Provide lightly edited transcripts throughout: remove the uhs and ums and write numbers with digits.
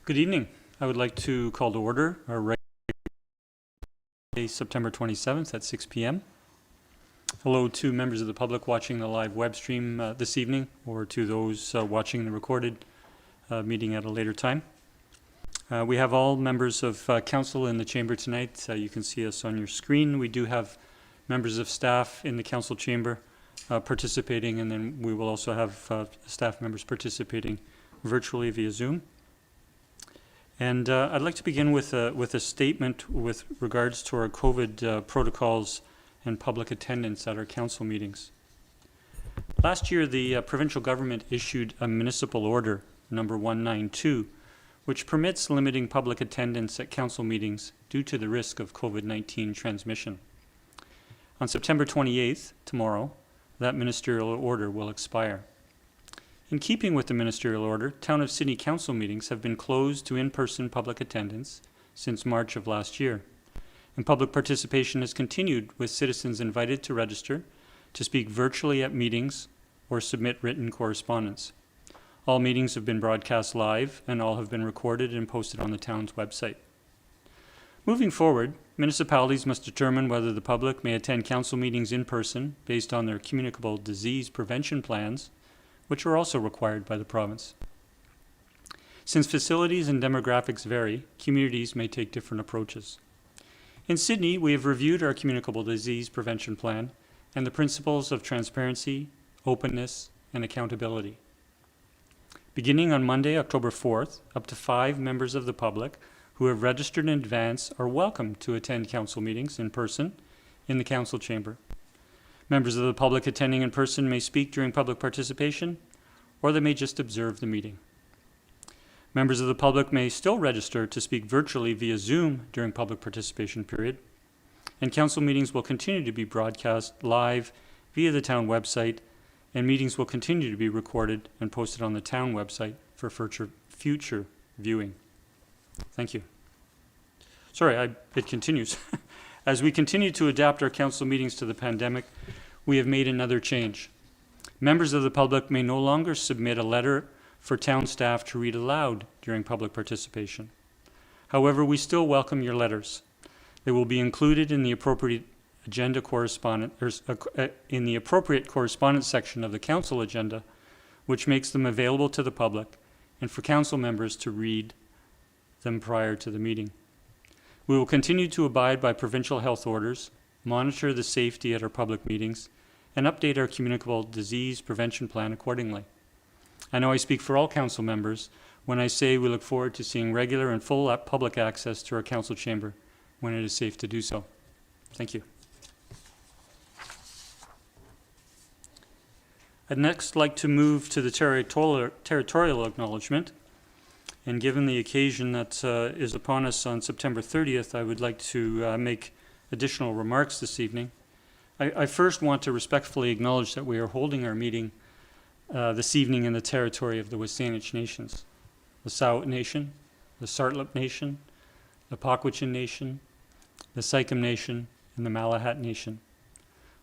Good evening. I would like to call to order our regular September 27th at 6 p.m. Hello to members of the public watching the live web stream this evening, or to those watching the recorded meeting at a later time. We have all members of council in the chamber tonight. You can see us on your screen. We do have members of staff in the council chamber participating, and then we will also have staff members participating virtually via Zoom. And I'd like to begin with a statement with regards to our COVID protocols and public attendance at our council meetings. Last year, the provincial government issued a municipal order, number 192, which permits limiting public attendance at council meetings due to the risk of COVID-19 transmission. On September 28th, tomorrow, that ministerial order will expire. In keeping with the ministerial order, Town of Sydney Council meetings have been closed to in-person public attendance since March of last year, and public participation has continued with citizens invited to register to speak virtually at meetings or submit written correspondence. All meetings have been broadcast live, and all have been recorded and posted on the town's website. Moving forward, municipalities must determine whether the public may attend council meetings in person based on their communicable disease prevention plans, which are also required by the province. Since facilities and demographics vary, communities may take different approaches. In Sydney, we have reviewed our communicable disease prevention plan and the principles of transparency, openness, and accountability. Beginning on Monday, October 4th, up to 5 members of the public who have registered in advance are welcome to attend council meetings in person in the council chamber. Members of the public attending in person may speak during public participation, or they may just observe the meeting. Members of the public may still register to speak virtually via Zoom during public participation period, and council meetings will continue to be broadcast live via the town website, and meetings will continue to be recorded and posted on the town website for future viewing. Thank you. Sorry, it continues. As we continue to adapt our council meetings to the pandemic, we have made another change. Members of the public may no longer submit a letter for town staff to read aloud during public participation. However, we still welcome your letters. They will be included in the appropriate agenda in the appropriate correspondence section of the council agenda, which makes them available to the public and for council members to read them prior to the meeting. We will continue to abide by provincial health orders, monitor the safety at our public meetings, and update our communicable disease prevention plan accordingly. I know I speak for all council members when I say we look forward to seeing regular and full public access to our council chamber when it is safe to do so. Thank you. I'd next like to move to the territorial acknowledgement. And given the occasion that is upon us on September 30th, I would like to make additional remarks this evening. I first want to respectfully acknowledge that we are holding our meeting this evening in the territory of the Wasanich Nations, the Tsawit Nation, the Sartlip Nation, the Pakwachin Nation, the Sycam Nation, and the Malahat Nation.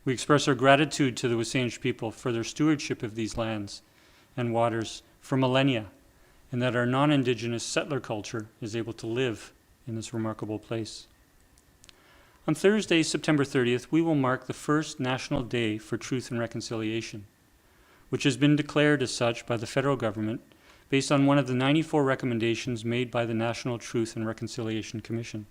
We express our gratitude to the Wasanich people for their stewardship of these lands and waters for millennia, and that our non-Indigenous settler culture is able to live in this remarkable place. On Thursday, September 30th, we will mark the first National Day for Truth and Reconciliation, which has been declared as such by the federal government based on one of the 94 recommendations made by the National Truth and Reconciliation Commission.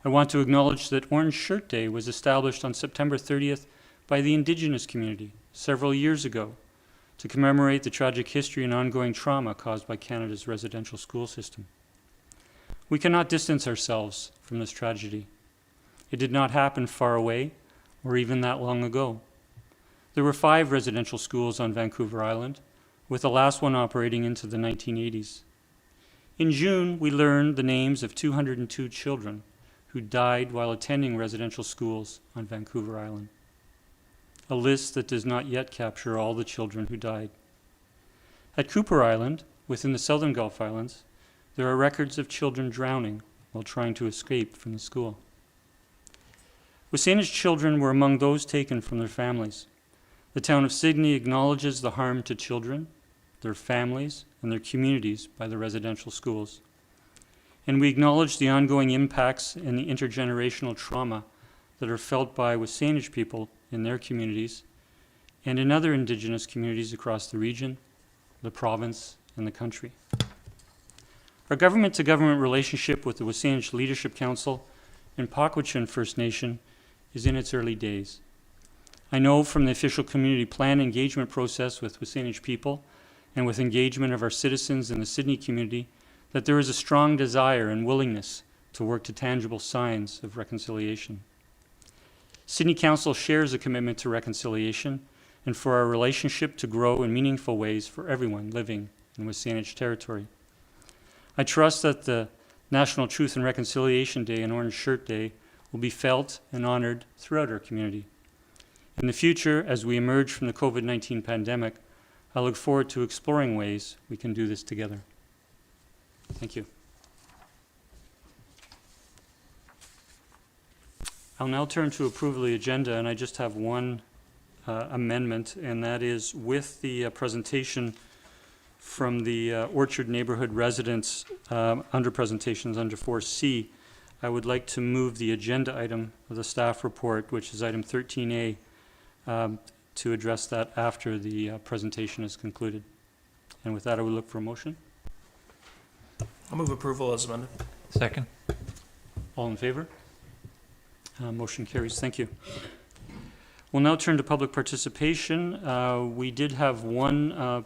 I want to acknowledge that Orange Shirt Day was established on September 30th by the Indigenous community several years ago to commemorate the tragic history and ongoing trauma caused by Canada's residential school system. We cannot distance ourselves from this tragedy. It did not happen far away or even that long ago. There were 5 residential schools on Vancouver Island, with the last one operating into the 1980s. In June, we learned the names of 202 children who died while attending residential schools on Vancouver Island. A list that does not yet capture all the children who died. At Cooper Island, within the Southern Gulf Islands, there are records of children drowning while trying to escape from the school. Wasanich children were among those taken from their families. The town of Sydney acknowledges the harm to children, their families, and and their communities by the residential schools. And we acknowledge the ongoing impacts and the intergenerational trauma that are felt by Wasanich people in their communities and in other Indigenous communities across the region, the province, and the country. Our government-to-government relationship with the Wasanich Leadership Council and Pakwachin First Nation is in its early days. I know from the official community plan engagement process with Wasanich people and with engagement of our citizens in the Sydney community that there is a strong desire and willingness to work to tangible signs of reconciliation. Sydney Council shares a commitment to reconciliation and for our relationship to grow in meaningful ways for everyone living in Wasanich territory. I trust that the National Truth and Reconciliation Day and Orange Shirt Day will be felt and honored throughout our community. In the future, as we emerge from the COVID-19 pandemic, I look forward to exploring ways we can do this together. Thank you. I'll now turn to approval of the agenda, and I just have one amendment, and that is with the presentation from the Orchard neighborhood residents under presentations under 4C, I would like to move the agenda item of the staff report, which is item 13A, to address that after the presentation is concluded. And with that, I would look for a motion. I'll move approval as amended. Second. All in favor? Motion carries. Thank you. We'll now turn to public participation. We did have one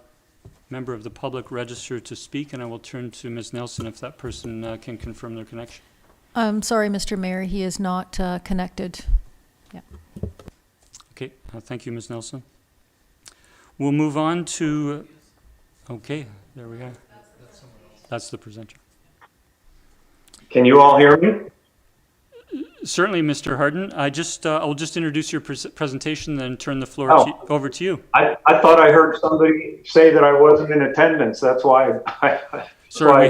member of the public register to speak, and I will turn to Ms. Nelson if that person can confirm their connection. Sorry, Mr. Mayor, he is not connected. Yeah. Okay, thank you, Ms. Nelson. We'll move on to, okay, there we are. That's the presenter. Can you all hear me? Certainly, Mr. Hardin. I'll just introduce your presentation, then turn the floor over to you. I thought I heard somebody say that I wasn't in attendance. That's why Sorry,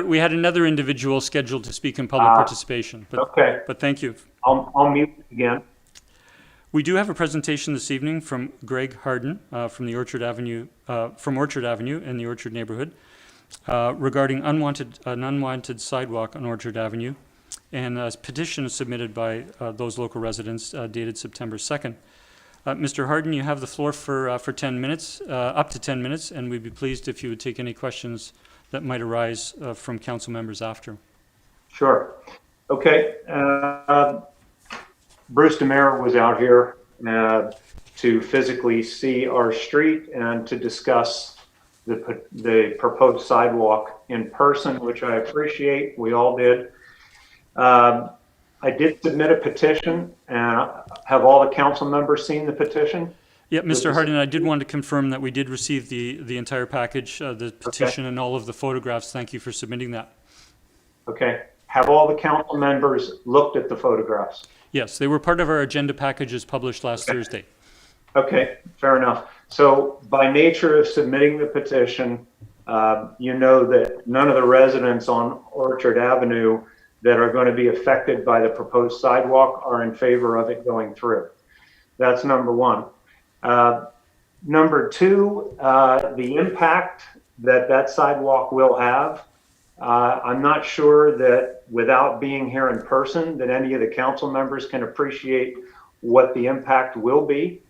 we had another individual scheduled to speak in public participation. But, okay. But thank you. I'll mute again. We do have a presentation this evening from Greg Hardin from the Orchard Avenue, in the Orchard neighborhood, regarding an unwanted sidewalk on Orchard Avenue, and a petition is submitted by those local residents dated September 2nd. Mr. Hardin, you have the floor for 10 minutes, up to 10 minutes, and we'd be pleased if you would take any questions that might arise from council members after. Sure. Okay. Bruce DeMera was out here to physically see our street and to discuss the proposed sidewalk in person, which I appreciate. We all did. I did submit a petition, and have all the council members seen the petition? Yeah, Mr. Hardin, I did want to confirm that we did receive the entire package, the petition, and all of the photographs. Thank you for submitting that. Okay. Have all the council members looked at the photographs? Yes, they were part of our agenda packages published last Thursday. Okay, fair enough. So by nature of submitting the petition, you know that none of the residents on Orchard Avenue that are going to be affected by the proposed sidewalk are in favor of it going through. That's number one. Number two, the impact that sidewalk will have, I'm not sure that without being here in person that any of the council members can appreciate what the impact will be.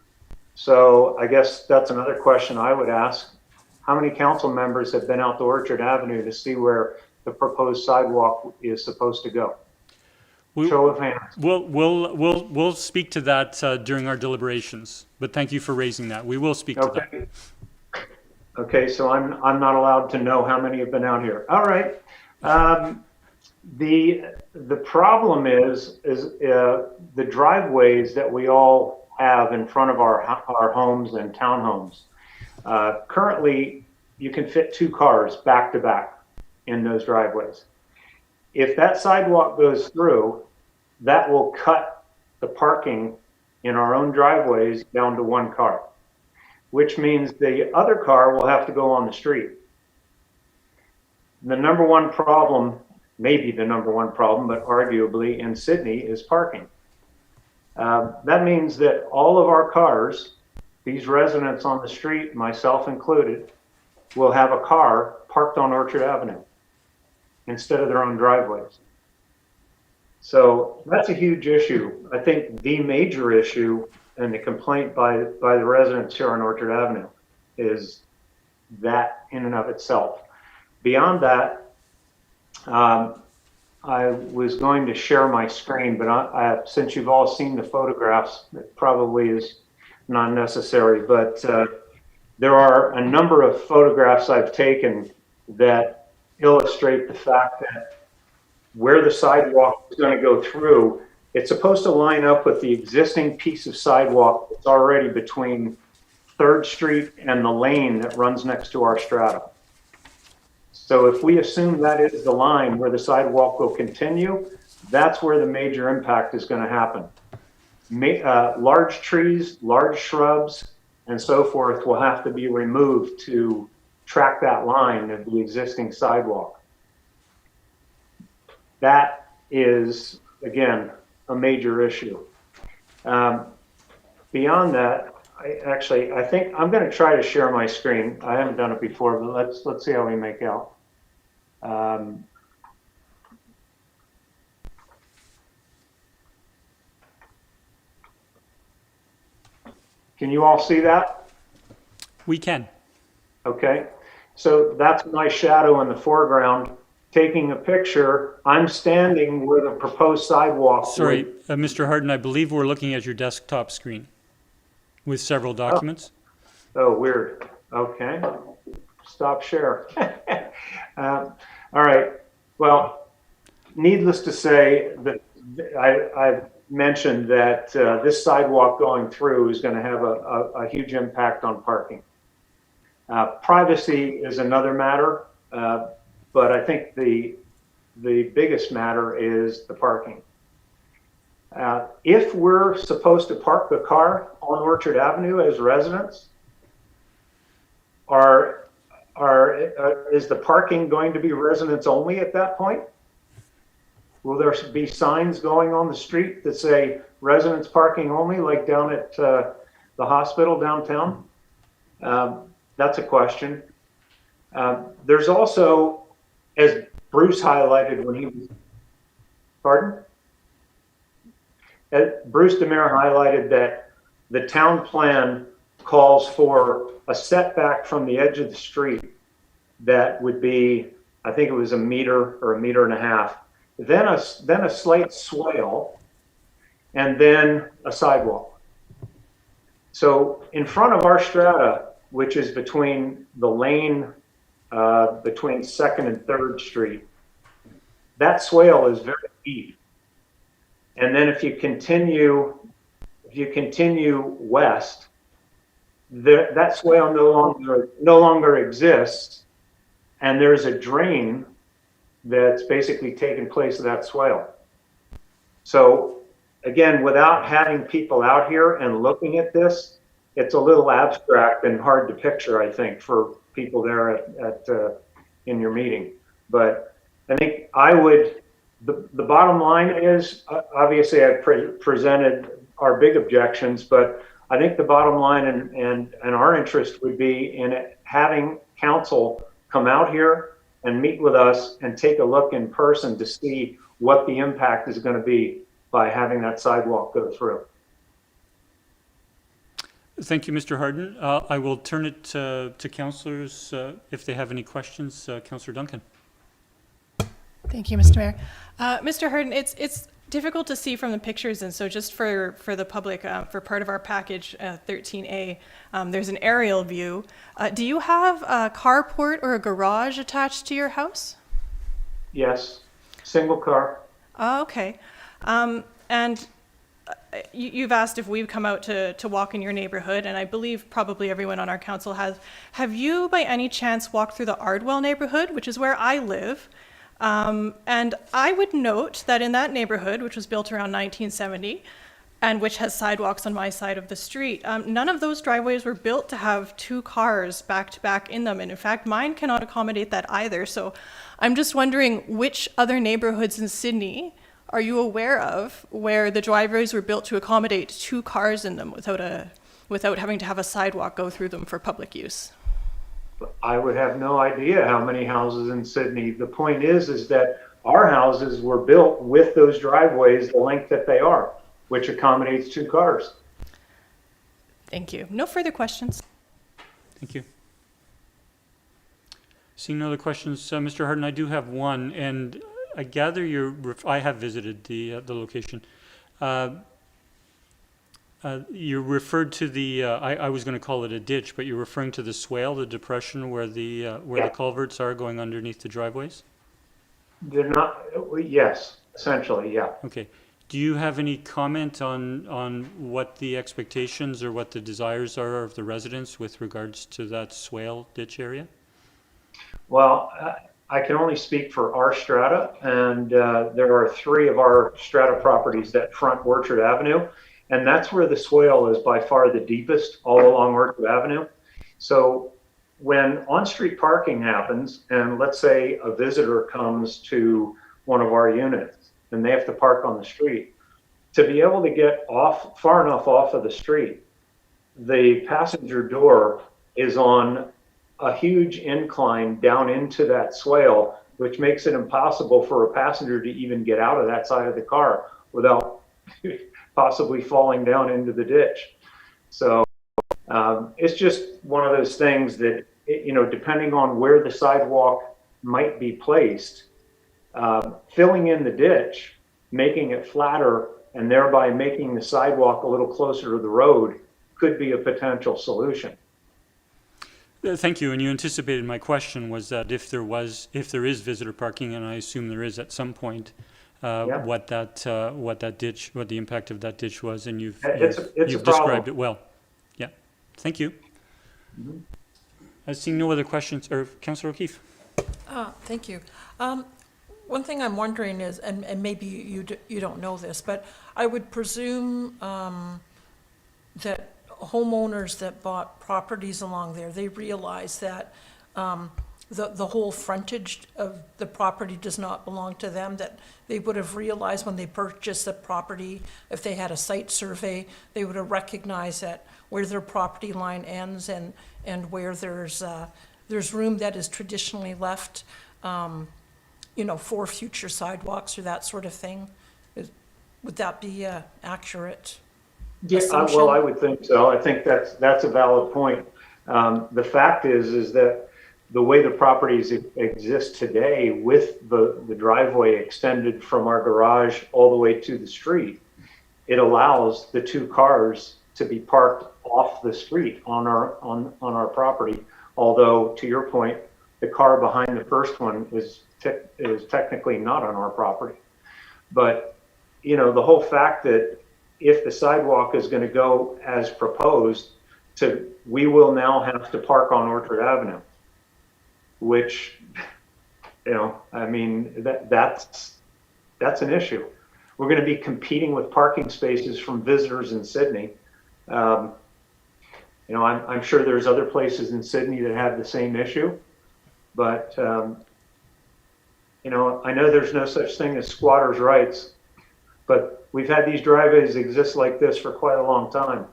So I guess that's another question I would ask. How many council members have been out to Orchard Avenue to see where the proposed sidewalk is supposed to go? Show of hands. We'll speak to that during our deliberations, but thank you for raising that. We will speak to that. Okay, so I'm not allowed to know how many have been out here. All right. The problem is the driveways that we all have in front of our homes and townhomes. Currently, you can fit 2 cars back to back in those driveways. If that sidewalk goes through, that will cut the parking in our own driveways down to 1 car, which means the other car will have to go on the street. The number one problem, maybe the number one problem, but arguably in Sydney, is parking. That means that all of our cars, these residents on the street, myself included, will have a car parked on Orchard Avenue instead of their own driveways. So that's a huge issue. I think the major issue and the complaint by the residents here on Orchard Avenue is that in and of itself. Beyond that, I was going to share my screen, but since you've all seen the photographs, it probably is not necessary. But there are a number of photographs I've taken that illustrate the fact that where the sidewalk is going to go through, it's supposed to line up with the existing piece of sidewalk that's already between 3rd Street and the lane that runs next to our strata. So if we assume that is the line where the sidewalk will continue, that's where the major impact is going to happen. Large trees, large shrubs, and so forth will have to be removed to track that line of the existing sidewalk. That is, again, a major issue. Beyond that, I think I'm going to try to share my screen. I haven't done it before, but let's see how we make out. Can you all see that? We can. Okay. So that's my shadow in the foreground taking a picture. I'm standing where the proposed sidewalk. Sorry, Mr. Hardin, I believe we're looking at your desktop screen with several documents. Oh, weird. Okay. Stop share. All right. Well, needless to say that I've mentioned that this sidewalk going through is going to have a huge impact on parking. Privacy is another matter, but I think the biggest matter is the parking. If we're supposed to park the car on Orchard Avenue as residents, is the parking going to be residents only at that point? Will there be signs going on the street that say residents parking only, like down at the hospital downtown? That's a question. There's also, as Bruce highlighted when he was, pardon? Bruce DeMere highlighted that the town plan calls for a setback from the edge of the street that would be, I think it was 1 meter or 1.5 meters, then a slight swale, and then a sidewalk. So in front of our strata, which is between the lane, between 2nd and 3rd Street, that swale is very deep. And then if you continue west, that swale no longer exists, and there's a drain that's basically taken place of that swale. So again, without having people out here and looking at this, it's a little abstract and hard to picture, I think, for people there in your meeting. But I think the bottom line is, obviously I've presented our big objections, but I think the bottom line and our interest would be in having council come out here and meet with us and take a look in person to see what the impact is going to be by having that sidewalk go through. Thank you, Mr. Hardin. I will turn it to councillors if they have any questions. Councillor Duncan. Thank you, Mr. Mayor. Mr. Hardin, it's difficult to see from the pictures, and so just for the public, for part of our package 13A, there's an aerial view. Do you have a carport or a garage attached to your house? Yes, single car. Oh, okay. And you've asked if we've come out to walk in your neighborhood, and I believe probably everyone on our council has. Have you by any chance walked through the Ardwell neighborhood, which is where I live? And I would note that in that neighborhood, which was built around 1970, and which has sidewalks on my side of the street, none of those driveways were built to have 2 cars back to back in them. And in fact, mine cannot accommodate that either. So I'm just wondering, which other neighborhoods in Sydney are you aware of where the driveways were built to accommodate 2 cars in them without having to have a sidewalk go through them for public use? I would have no idea how many houses in Sydney. The point is that our houses were built with those driveways the length that they are, which accommodates 2 cars. Thank you. No further questions. Thank you. Seeing no other questions, Mr. Hardin, I do have one, and I gather I have visited the location. You referred to the, I was going to call it a ditch, but you're referring to the swale, the depression where the culverts are going underneath the driveways? They're not, yes, essentially, yeah. Okay. Do you have any comment on what the expectations or what the desires are of the residents with regards to that swale ditch area? Well, I can only speak for our strata, and there are 3 of our strata properties that front Orchard Avenue, and that's where the swale is by far the deepest all along Orchard Avenue. So when on-street parking happens, and let's say a visitor comes to one of our units and they have to park on the street, to be able to get off far enough off of the street, the passenger door is on a huge incline down into that swale, which makes it impossible for a passenger to even get out of that side of the car without possibly falling down into the ditch. So it's just one of those things that, you know, depending on where the sidewalk might be placed, filling in the ditch, making it flatter, and thereby making the sidewalk a little closer to the road could be a potential solution. Thank you. And you anticipated my question was that if there is visitor parking, and I assume there is at some point, Yeah. what the impact of that ditch was, and you've It's described it well. Yeah. Thank you. Mm-hmm. I see no other questions. Or Councillor O'Keefe. Thank you. One thing I'm wondering is, and maybe you don't know this, but I would presume that homeowners that bought properties along there, they realize that the whole frontage of the property does not belong to them, that they would have realized when they purchased the property, if they had a site survey, they would have recognized that where their property line ends and where there's room that is traditionally left, you know, for future sidewalks or that sort of thing. Would that be accurate? Yeah, assumption? well, I would think so. I think that's a valid point. The fact is that the way the properties exist today, with the driveway extended from our garage all the way to the street, it allows the 2 cars to be parked off the street on our property. Although, to your point, the car behind the first one is technically not on our property. But, you know, the whole fact that if the sidewalk is going to go as proposed, we will now have to park on Orchard Avenue, which, you know, I mean, that's an issue. We're going to be competing with parking spaces from visitors in Sydney. You know, I'm sure there's other places in Sydney that have the same issue, but, you know, I know there's no such thing as squatters' rights, but we've had these driveways exist like this for quite a long time.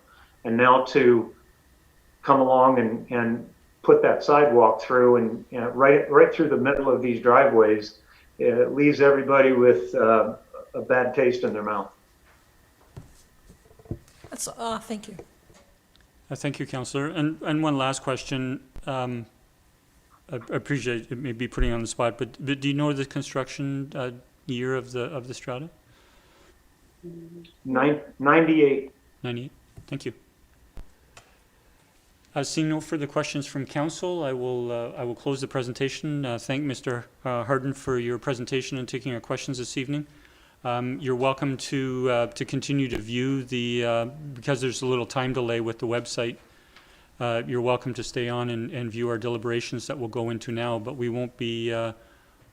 And now to come along and put that sidewalk through and, you know, right through the middle of these driveways, it leaves everybody with a bad taste in their mouth. That's, thank you. Thank you, Councillor. And one last question. I appreciate it may be putting you on the spot, but do you know the construction year of the strata? 98. 98. Thank you. Seeing no further questions from council, I will close the presentation. Thank Mr. Hardin for your presentation and taking our questions this evening. You're welcome to continue to view because there's a little time delay with the website. You're welcome to stay on and view our deliberations that we'll go into now, but we won't be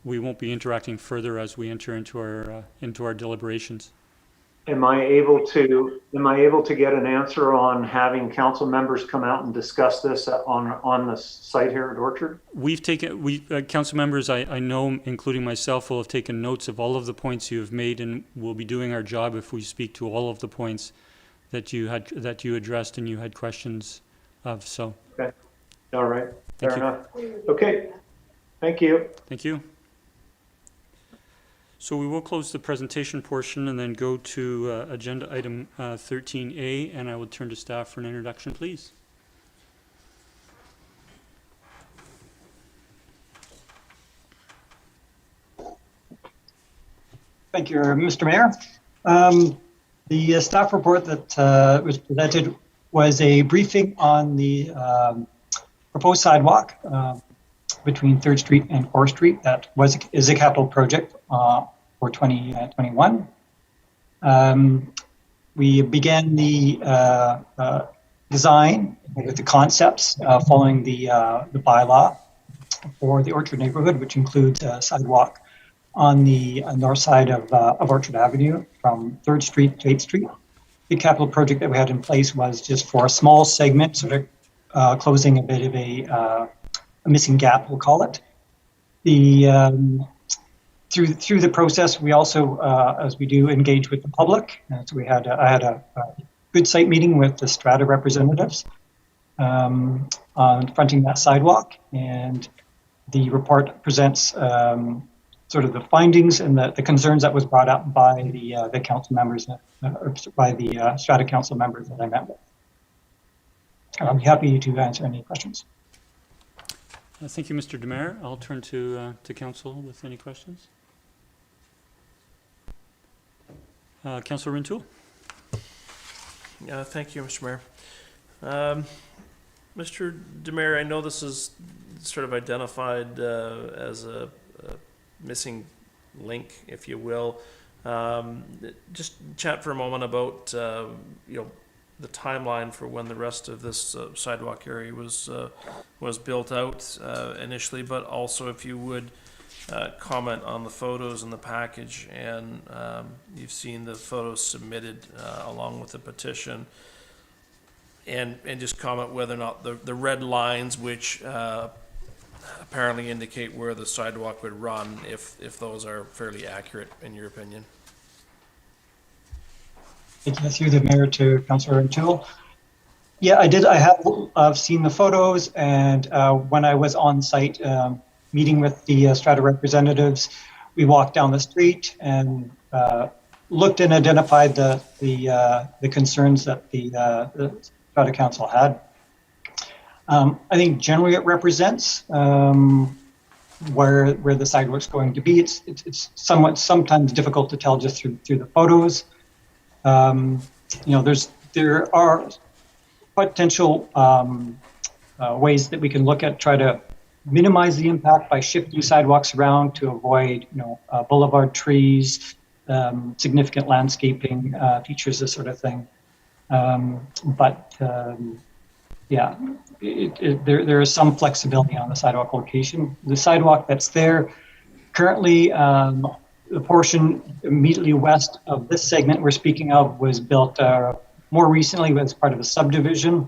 interacting further as we enter into our deliberations. Am I able to get an answer on having council members come out and discuss this on the site here at Orchard? Council members, I know, including myself, will have taken notes of all of the points you have made, and we'll be doing our job if we speak to all of the points that you addressed and you had questions of. So. Okay. All right. Thank Fair you. enough. Okay, thank you. Thank you. So we will close the presentation portion and then go to agenda item 13A, and I will turn to staff for an introduction, please. Thank you, Mr. Mayor. The staff report that was presented was a briefing on the proposed sidewalk between 3rd Street and 4th Street. That is a capital project for 2021. We began the design with the concepts following the bylaw for the Orchard neighborhood, which includes a sidewalk on the north side of Orchard Avenue from 3rd Street to 8th Street. The capital project that we had in place was just for a small segment, sort of closing a bit of a missing gap, we'll call it. Through the process, we also, as we do, engage with the public. So I had a good site meeting with the strata representatives on fronting that sidewalk, and the report presents sort of the findings and the concerns that was brought up by the council members, by the strata council members that I met with. I'll be happy to answer any questions. Thank you, Mr. Demare. I'll turn to council with any questions. Councillor Rintoul. Thank you, Mr. Mayor. Mr. Demare, I know this is sort of identified as a missing link, if you will. Just chat for a moment about the timeline for when the rest of this sidewalk area was built out initially, but also if you would comment on the photos in the package, and you've seen the photos submitted along with the petition, and just comment whether or not the red lines, which apparently indicate where the sidewalk would run, if those are fairly accurate in your opinion. Thank you, through the mayor to Councillor Rintoul. Yeah, I have seen the photos, and when I was on site meeting with the strata representatives, we walked down the street and looked and identified the concerns that the strata council had. I think generally it represents where the sidewalk's going to be. It's sometimes difficult to tell just through the photos. There are potential ways that we can look at, try to minimize the impact by shifting sidewalks around to avoid, boulevard trees, significant landscaping features, this sort of thing. Yeah, there is some flexibility on the sidewalk location. The sidewalk that's there currently, the portion immediately west of this segment we're speaking of was built more recently as part of a subdivision.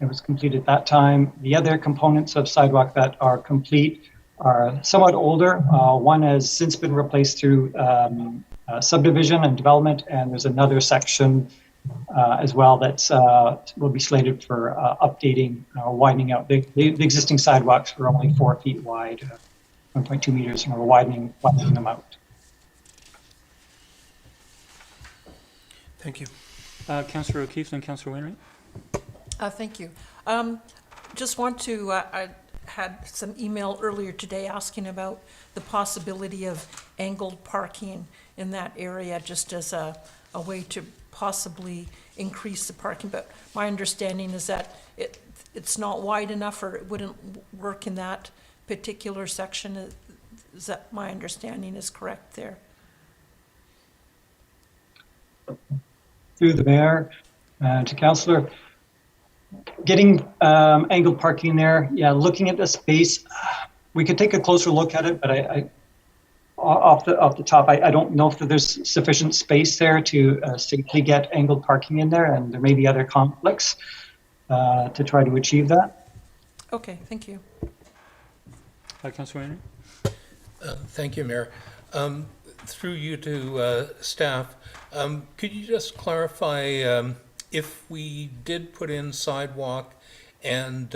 It was completed at that time. The other components of sidewalk that are complete are somewhat older. One has since been replaced through subdivision and development, and there's another section as well that's will be slated for updating, widening out. The existing sidewalks were only 4 feet wide, 1.2 meters, and we're widening them out. Thank you. Councillor O'Keefe and Councillor Wainwright. Thank you. Just want to, I had some email earlier today asking about the possibility of angled parking in that area, just as a way to possibly increase the parking. But my understanding is that it's not wide enough, or it wouldn't work in that particular section. Is that my understanding is correct there? Through the mayor to councillor, getting angled parking there. Yeah, looking at the space, we could take a closer look at it, but I off the top, I don't know if there's sufficient space there to safely get angled parking in there, and there may be other conflicts to try to achieve that. Okay, thank you. Councillor Wainwright. Thank you, Mayor. Through you to staff, could you just clarify if we did put in sidewalk and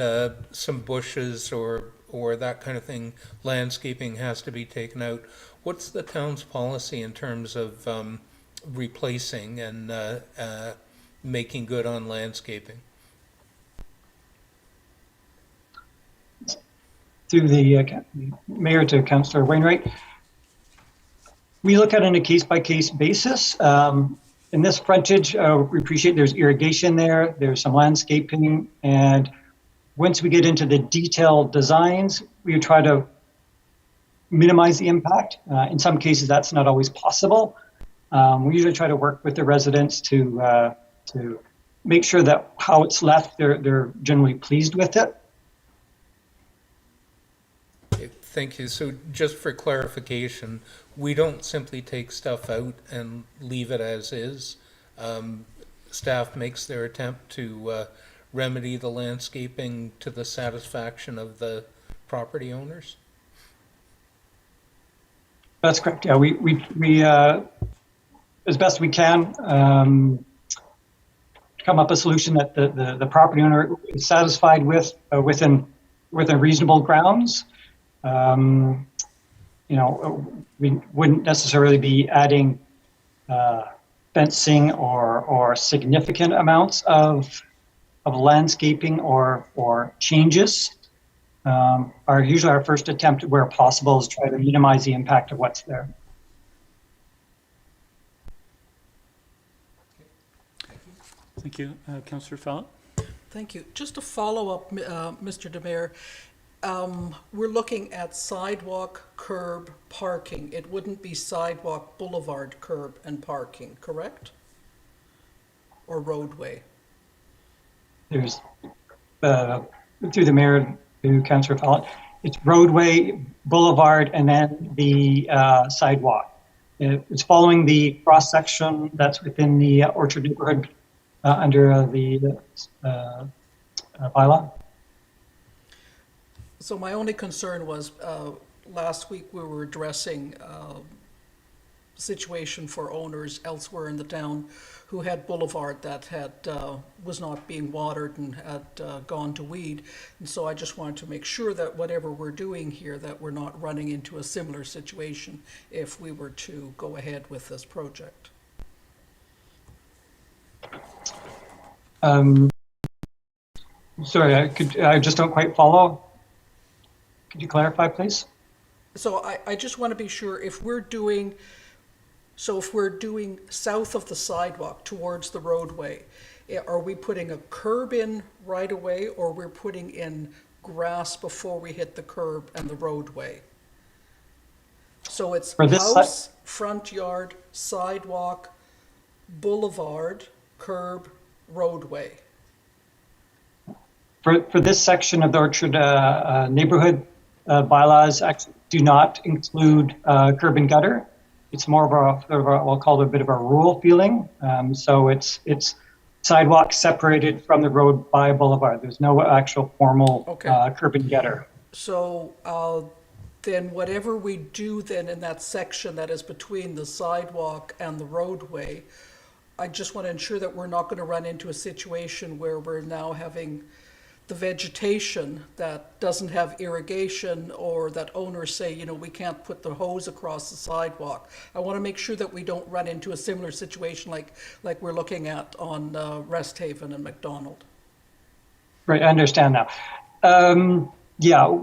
some bushes or that kind of thing, landscaping has to be taken out. What's the town's policy in terms of replacing and making good on landscaping? Through the Mayor to Councillor Wainwright, we look at it on a case-by-case basis. In this frontage, we appreciate there's irrigation there, there's some landscaping, and once we get into the detailed designs, we try to minimize the impact. In some cases, that's not always possible. We usually try to work with the residents to make sure that how it's left, they're generally pleased with it. Okay, thank you. So just for clarification, we don't simply take stuff out and leave it as is. Staff makes their attempt to remedy the landscaping to the satisfaction of the property owners? That's correct. Yeah, we as best we can, come up with a solution that the property owner is satisfied with within reasonable grounds. You know, we wouldn't necessarily be adding fencing or significant amounts of landscaping or changes. Usually our first attempt where possible is try to minimize the impact of what's there. Thank you. Councillor Fallot? Thank you. Just to follow up, Mr. DeMayor, we're looking at sidewalk, curb, parking. It wouldn't be sidewalk, boulevard, curb, and parking, correct? Or roadway? There's, through the mayor to Councillor Fallot, it's roadway, boulevard, and then the sidewalk. It's following the cross-section that's within the Orchard neighborhood under the bylaw. So my only concern was, last week we were addressing situation for owners elsewhere in the town who had boulevard that had was not being watered and had gone to weed. And so I just wanted to make sure that whatever we're doing here, that we're not running into a similar situation if we were to go ahead with this project. Sorry, I just don't quite follow. Could you clarify, please? So I just want to be sure if we're doing, so if we're doing south of the sidewalk towards the roadway, are we putting a curb in right away, or we're putting in grass before we hit the curb and the roadway? So it's house, front yard, sidewalk, boulevard, curb, roadway. For this section of the Orchard neighborhood, bylaws actually do not include curb and gutter. It's more of a we'll call it a bit of a rural feeling. So it's sidewalk separated from the road by a boulevard. There's no actual formal curb and gutter. So then whatever we do then in that section that is between the sidewalk and the roadway, I just want to ensure that we're not going to run into a situation where we're now having the vegetation that doesn't have irrigation, or that owners say, you know, we can't put the hose across the sidewalk. I want to make sure that we don't run into a similar situation like we're looking at on Resthaven and McDonald. Right, I understand now. Yeah,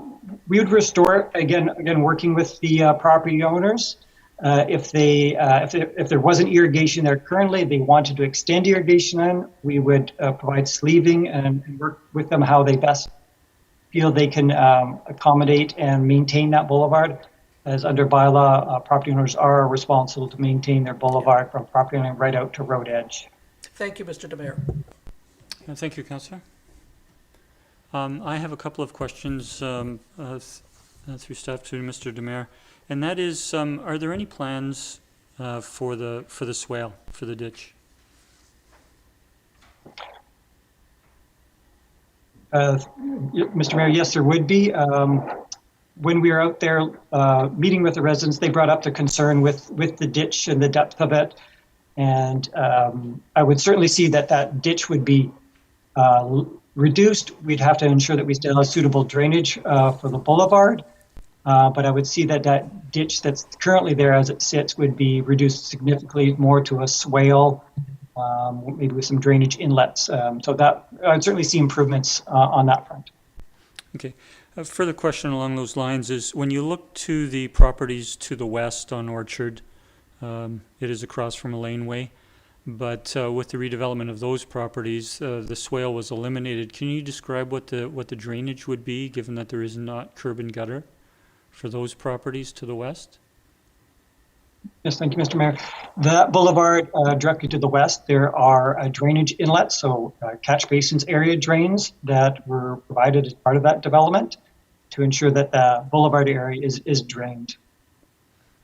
we would restore it again working with the property owners. If there wasn't irrigation there currently, they wanted to extend irrigation in, we would provide sleeving and work with them how they best feel they can accommodate and maintain that boulevard. As under bylaw, property owners are responsible to maintain their boulevard from property line right out to road edge. Thank you, Mr. DeMayor. Thank you, Councillor. I have a couple of questions through staff to Mr. DeMayor. And that is, are there any plans for the swale, for the ditch? Mr. Mayor, yes, there would be. When we were out there meeting with the residents, they brought up the concern with the ditch and the depth of it. And I would certainly see that ditch would be reduced, we'd have to ensure that we still have suitable drainage for the boulevard. But I would see that that ditch that's currently there as it sits would be reduced significantly more to a swale, maybe with some drainage inlets. So that I'd certainly see improvements on that front. Okay. A further question along those lines is, when you look to the properties to the west on Orchard, it is across from a laneway, but with the redevelopment of those properties, the swale was eliminated. Can you describe what the drainage would be, given that there is not curb and gutter for those properties to the west? Yes, thank you, Mr. Mayor. That boulevard directly to the west, there are drainage inlets, so catch basins area drains that were provided as part of that development to ensure that the boulevard area is drained.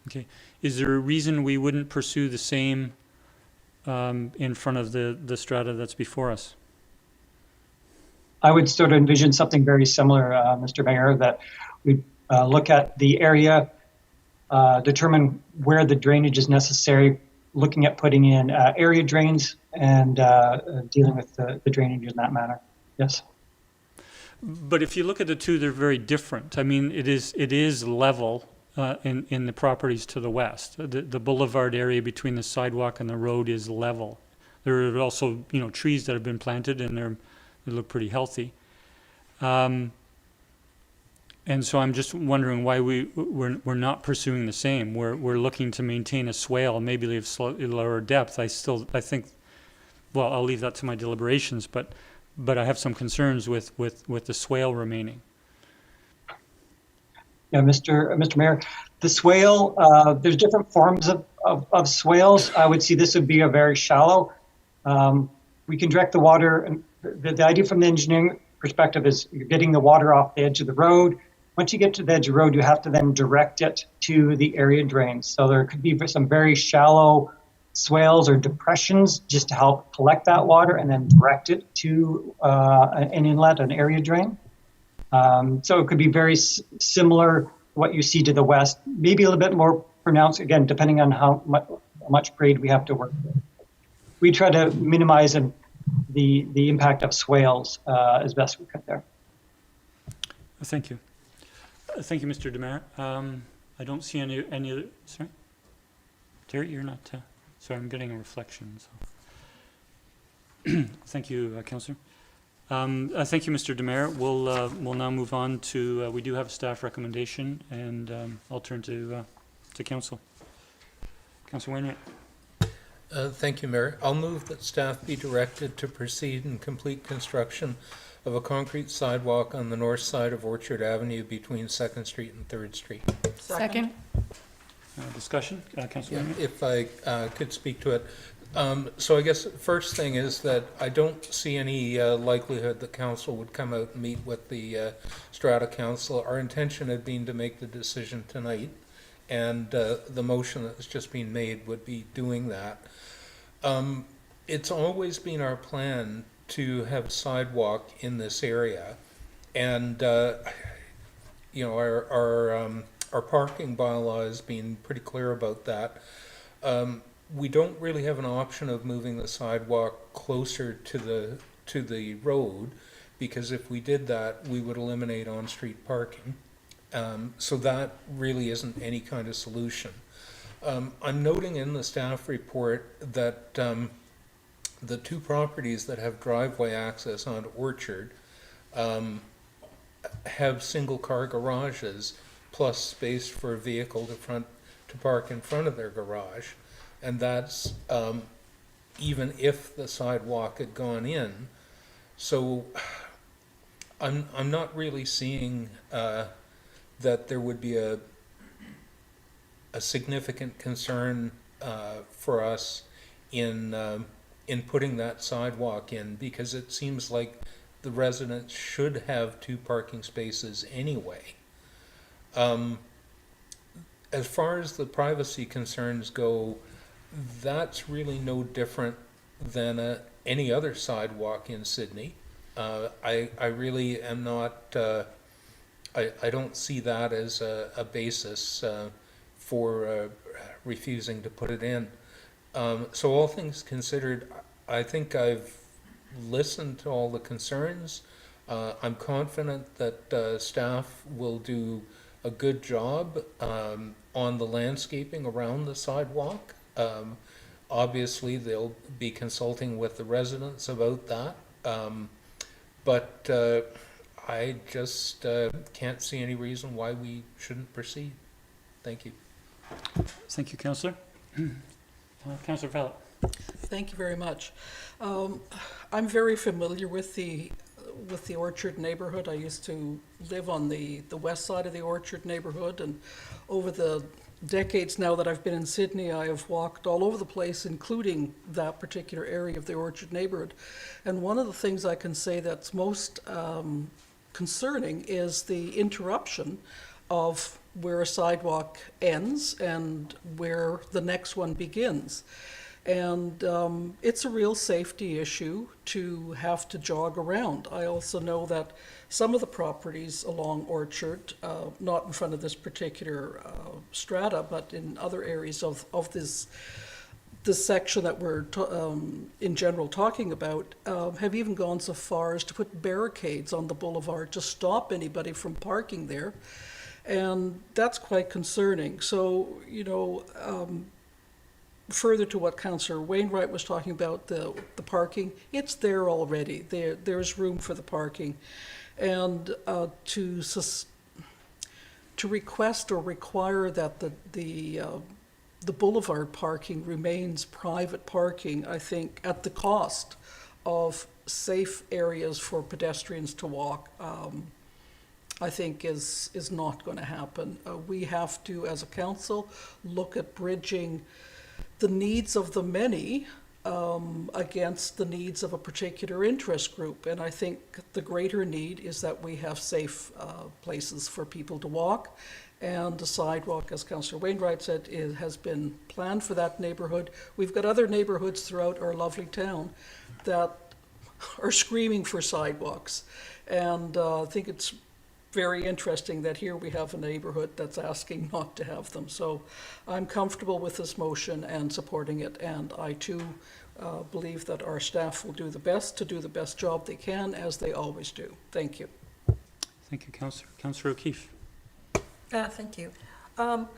Okay. Is there a reason we wouldn't pursue the same in front of the strata that's before us? I would sort of envision something very similar, Mr. Mayor, that we look at the area, determine where the drainage is necessary, looking at putting in area drains and dealing with the drainage in that manner. Yes. But if you look at the two, they're very different. I mean, it is level in the properties to the west. The boulevard area between the sidewalk and the road is level. There are also, trees that have been planted, and they look pretty healthy. And so I'm just wondering why we're not pursuing the same. We're looking to maintain a swale, maybe of slightly lower depth. I think, well, I'll leave that to my deliberations, but I have some concerns with the swale remaining. Yeah, Mr. Mayor, the swale, there's different forms of swales. I would see this would be a very shallow. We can direct the water, and the idea from the engineering perspective is you're getting the water off the edge of the road. Once you get to the edge of the road, you have to then direct it to the area drains. So there could be some very shallow swales or depressions just to help collect that water and then direct it to an inlet, an area drain. So it could be very similar to what you see to the west, maybe a little bit more pronounced, again, depending on how much grade we have to work with. We try to minimize the impact of swales as best we could there. Thank you. Thank you, Mr. Demare. I don't see any other, sorry? Terry, you're not, sorry, I'm getting a reflection. So. Thank you, Councillor. Thank you, Mr. Demare. We'll now move on to, we do have a staff recommendation, and I'll turn to Council. Councillor Wainwright. Thank you, Mayor. I'll move that staff be directed to proceed and complete construction of a concrete sidewalk on the north side of Orchard Avenue between 2nd Street and 3rd Street. Second. Discussion, Councillor Wainwright. If I could speak to it. So I guess the first thing is that I don't see any likelihood that council would come out and meet with the Strata Council. Our intention had been to make the decision tonight, and the motion that's just been made would be doing that. It's always been our plan to have a sidewalk in this area, and our parking bylaw has been pretty clear about that. We don't really have an option of moving the sidewalk closer to the road, because if we did that, we would eliminate on-street parking. So that really isn't any kind of solution. I'm noting in the staff report that the two properties that have driveway access onto Orchard have single-car garages plus space for a vehicle to park in front of their garage. And that's even if the sidewalk had gone in. So I'm not really seeing that there would be a significant concern for us in putting that sidewalk in, because it seems like the residents should have 2 parking spaces anyway. As far as the privacy concerns go, that's really no different than any other sidewalk in Sydney. I really am not, I don't see that as a basis for refusing to put it in. So all things considered, I think I've listened to all the concerns. I'm confident that staff will do a good job on the landscaping around the sidewalk. Obviously, they'll be consulting with the residents about that. But I just can't see any reason why we shouldn't proceed. Thank you. Thank you, Councillor. Councillor Fallot. Thank you very much. I'm very familiar with the Orchard neighborhood. I used to live on the west side of the Orchard neighborhood, and over the decades now that I've been in Sydney, I have walked all over the place, including that particular area of the Orchard neighborhood. And one of the things I can say that's most concerning is the interruption of where a sidewalk ends and where the next one begins. And it's a real safety issue to have to jog around. I also know that some of the properties along Orchard, not in front of this particular strata, but in other areas of this section that we're in general talking about, have even gone so far as to put barricades on the boulevard to stop anybody from parking there. And that's quite concerning. So, you know, further to what Councillor Wainwright was talking about, the parking, it's there already. There's room for the parking. And to request or require that the boulevard parking remains private parking, I think, at the cost of safe areas for pedestrians to walk, I think is not going to happen. We have to, as a council, look at bridging the needs of the many against the needs of a particular interest group. And I think the greater need is that we have safe places for people to walk. And the sidewalk, as Councillor Wainwright said, has been planned for that neighborhood. We've got other neighborhoods throughout our lovely town that are screaming for sidewalks. And I think it's very interesting that here we have a neighborhood that's asking not to have them. So I'm comfortable with this motion and supporting it, and I too believe that our staff will do the best job they can, as they always do. Thank you. Thank you, Councillor. Councillor O'Keefe. Thank you. I'm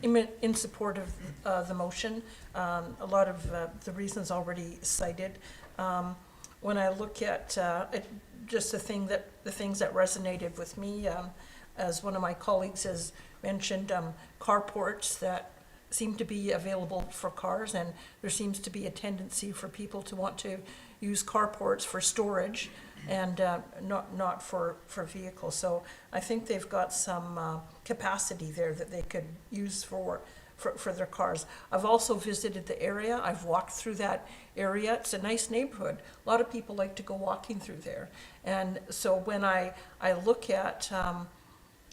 in support of the motion. A lot of the reasons already cited. When I look at just the things that resonated with me, as one of my colleagues has mentioned, carports that seem to be available for cars, and there seems to be a tendency for people to want to use carports for storage and not for vehicles. So I think they've got some capacity there that they could use for their cars. I've also visited the area. I've walked through that area. It's a nice neighborhood. A lot of people like to go walking through there. And so when I look at,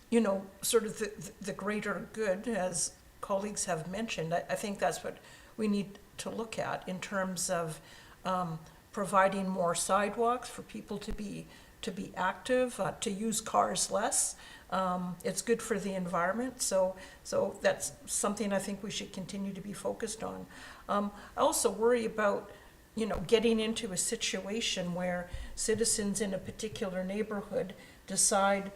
you know, sort of the greater good, as colleagues have mentioned, I think that's what we need to look at in terms of providing more sidewalks for people to be active, to use cars less. It's good for the environment, so that's something I think we should continue to be focused on. I also worry about, you know, getting into a situation where citizens in a particular neighborhood decide,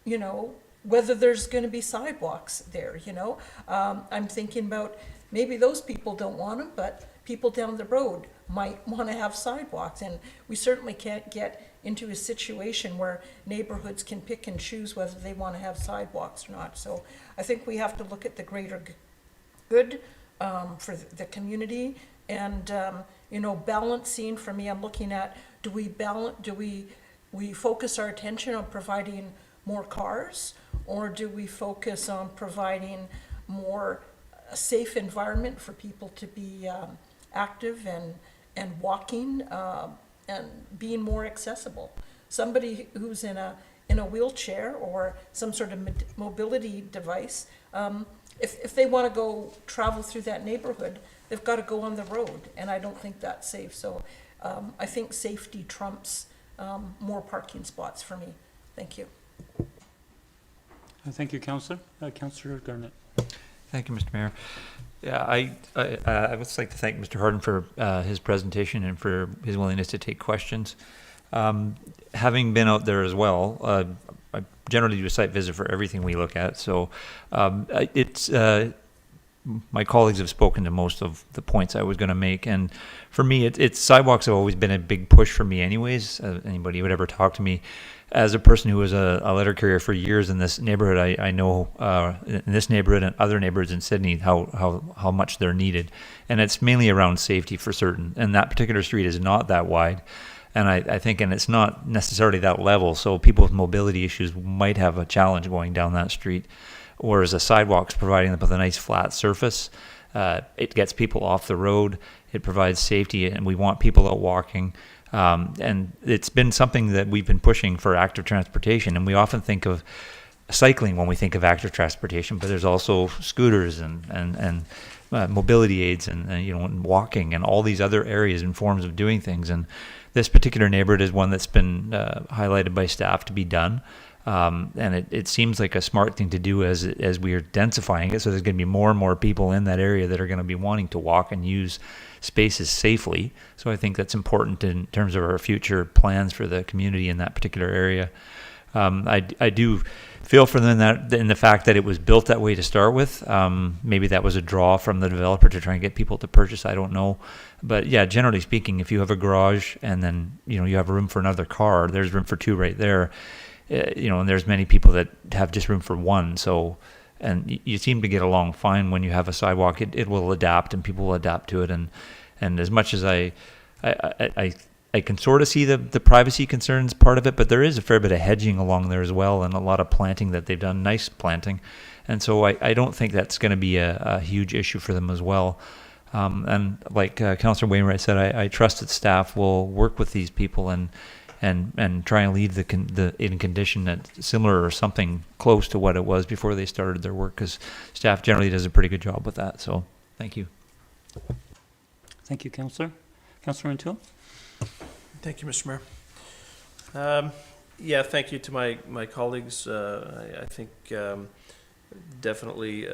you know, whether there's going to be sidewalks there, you know. I'm thinking about maybe those people don't want them, but people down the road might want to have sidewalks, and we certainly can't get into a situation where neighborhoods can pick and choose whether they want to have sidewalks or not. So I think we have to look at the greater good for the community, and you know, balancing. For me, I'm looking at, do we focus our attention on providing more cars, or do we focus on providing more safe environment for people to be active and walking and being more accessible? Somebody who's in a wheelchair or some sort of mobility device, if they want to go travel through that neighborhood, they've got to go on the road, and I don't think that's safe. So I think safety trumps more parking spots for me. Thank you. Thank you, Councillor. Councillor Garnett. Thank you, Mr. Mayor. Yeah, I would just like to thank Mr. Hardin for his presentation and for his willingness to take questions. Having been out there as well, I generally do a site visit for everything we look at. So it's my colleagues have spoken to most of the points I was going to make, and for me, it's sidewalks have always been a big push for me, anyways. Anybody who would ever talk to me, as a person who was a letter carrier for years in this neighborhood, I know in this neighborhood and other neighborhoods in Sydney how much they're needed, and it's mainly around safety for certain. And that particular street is not that wide. And I think, and it's not necessarily that level, so people with mobility issues might have a challenge going down that street. Whereas a sidewalk's providing them with a nice flat surface. It gets people off the road. It provides safety, and we want people out walking. And it's been something that we've been pushing for active transportation. And we often think of cycling when we think of active transportation, but there's also scooters and mobility aids and and walking and all these other areas and forms of doing things. And this particular neighborhood is one that's been highlighted by staff to be done. And it seems like a smart thing to do as we are densifying it. So there's going to be more and more people in that area that are going to be wanting to walk and use spaces safely. So I think that's important in terms of our future plans for the community in that particular area. I do feel for them that in the fact that it was built that way to start with. Maybe that was a draw from the developer to try and get people to purchase. I don't know. But yeah, generally speaking, if you have a garage and then you have room for another car, there's room for two right there. And there's many people that have just room for one. So, and you seem to get along fine when you have a sidewalk. It will adapt, and people will adapt to it. And as much as I can sort of see the privacy concerns part of it, but there is a fair bit of hedging along there as well, and a lot of planting that they've done, nice planting. And so I don't think that's going to be a huge issue for them as well. And like Councillor Wainwright said, I trust that staff will work with these people and try and leave the in condition that's similar or something close to what it was before they started their work, because staff generally does a pretty good job with that. So thank you. Thank you, Councillor. Councillor Rentoul? Thank you, Mr. Mayor. Yeah, thank you to my colleagues. I think definitely,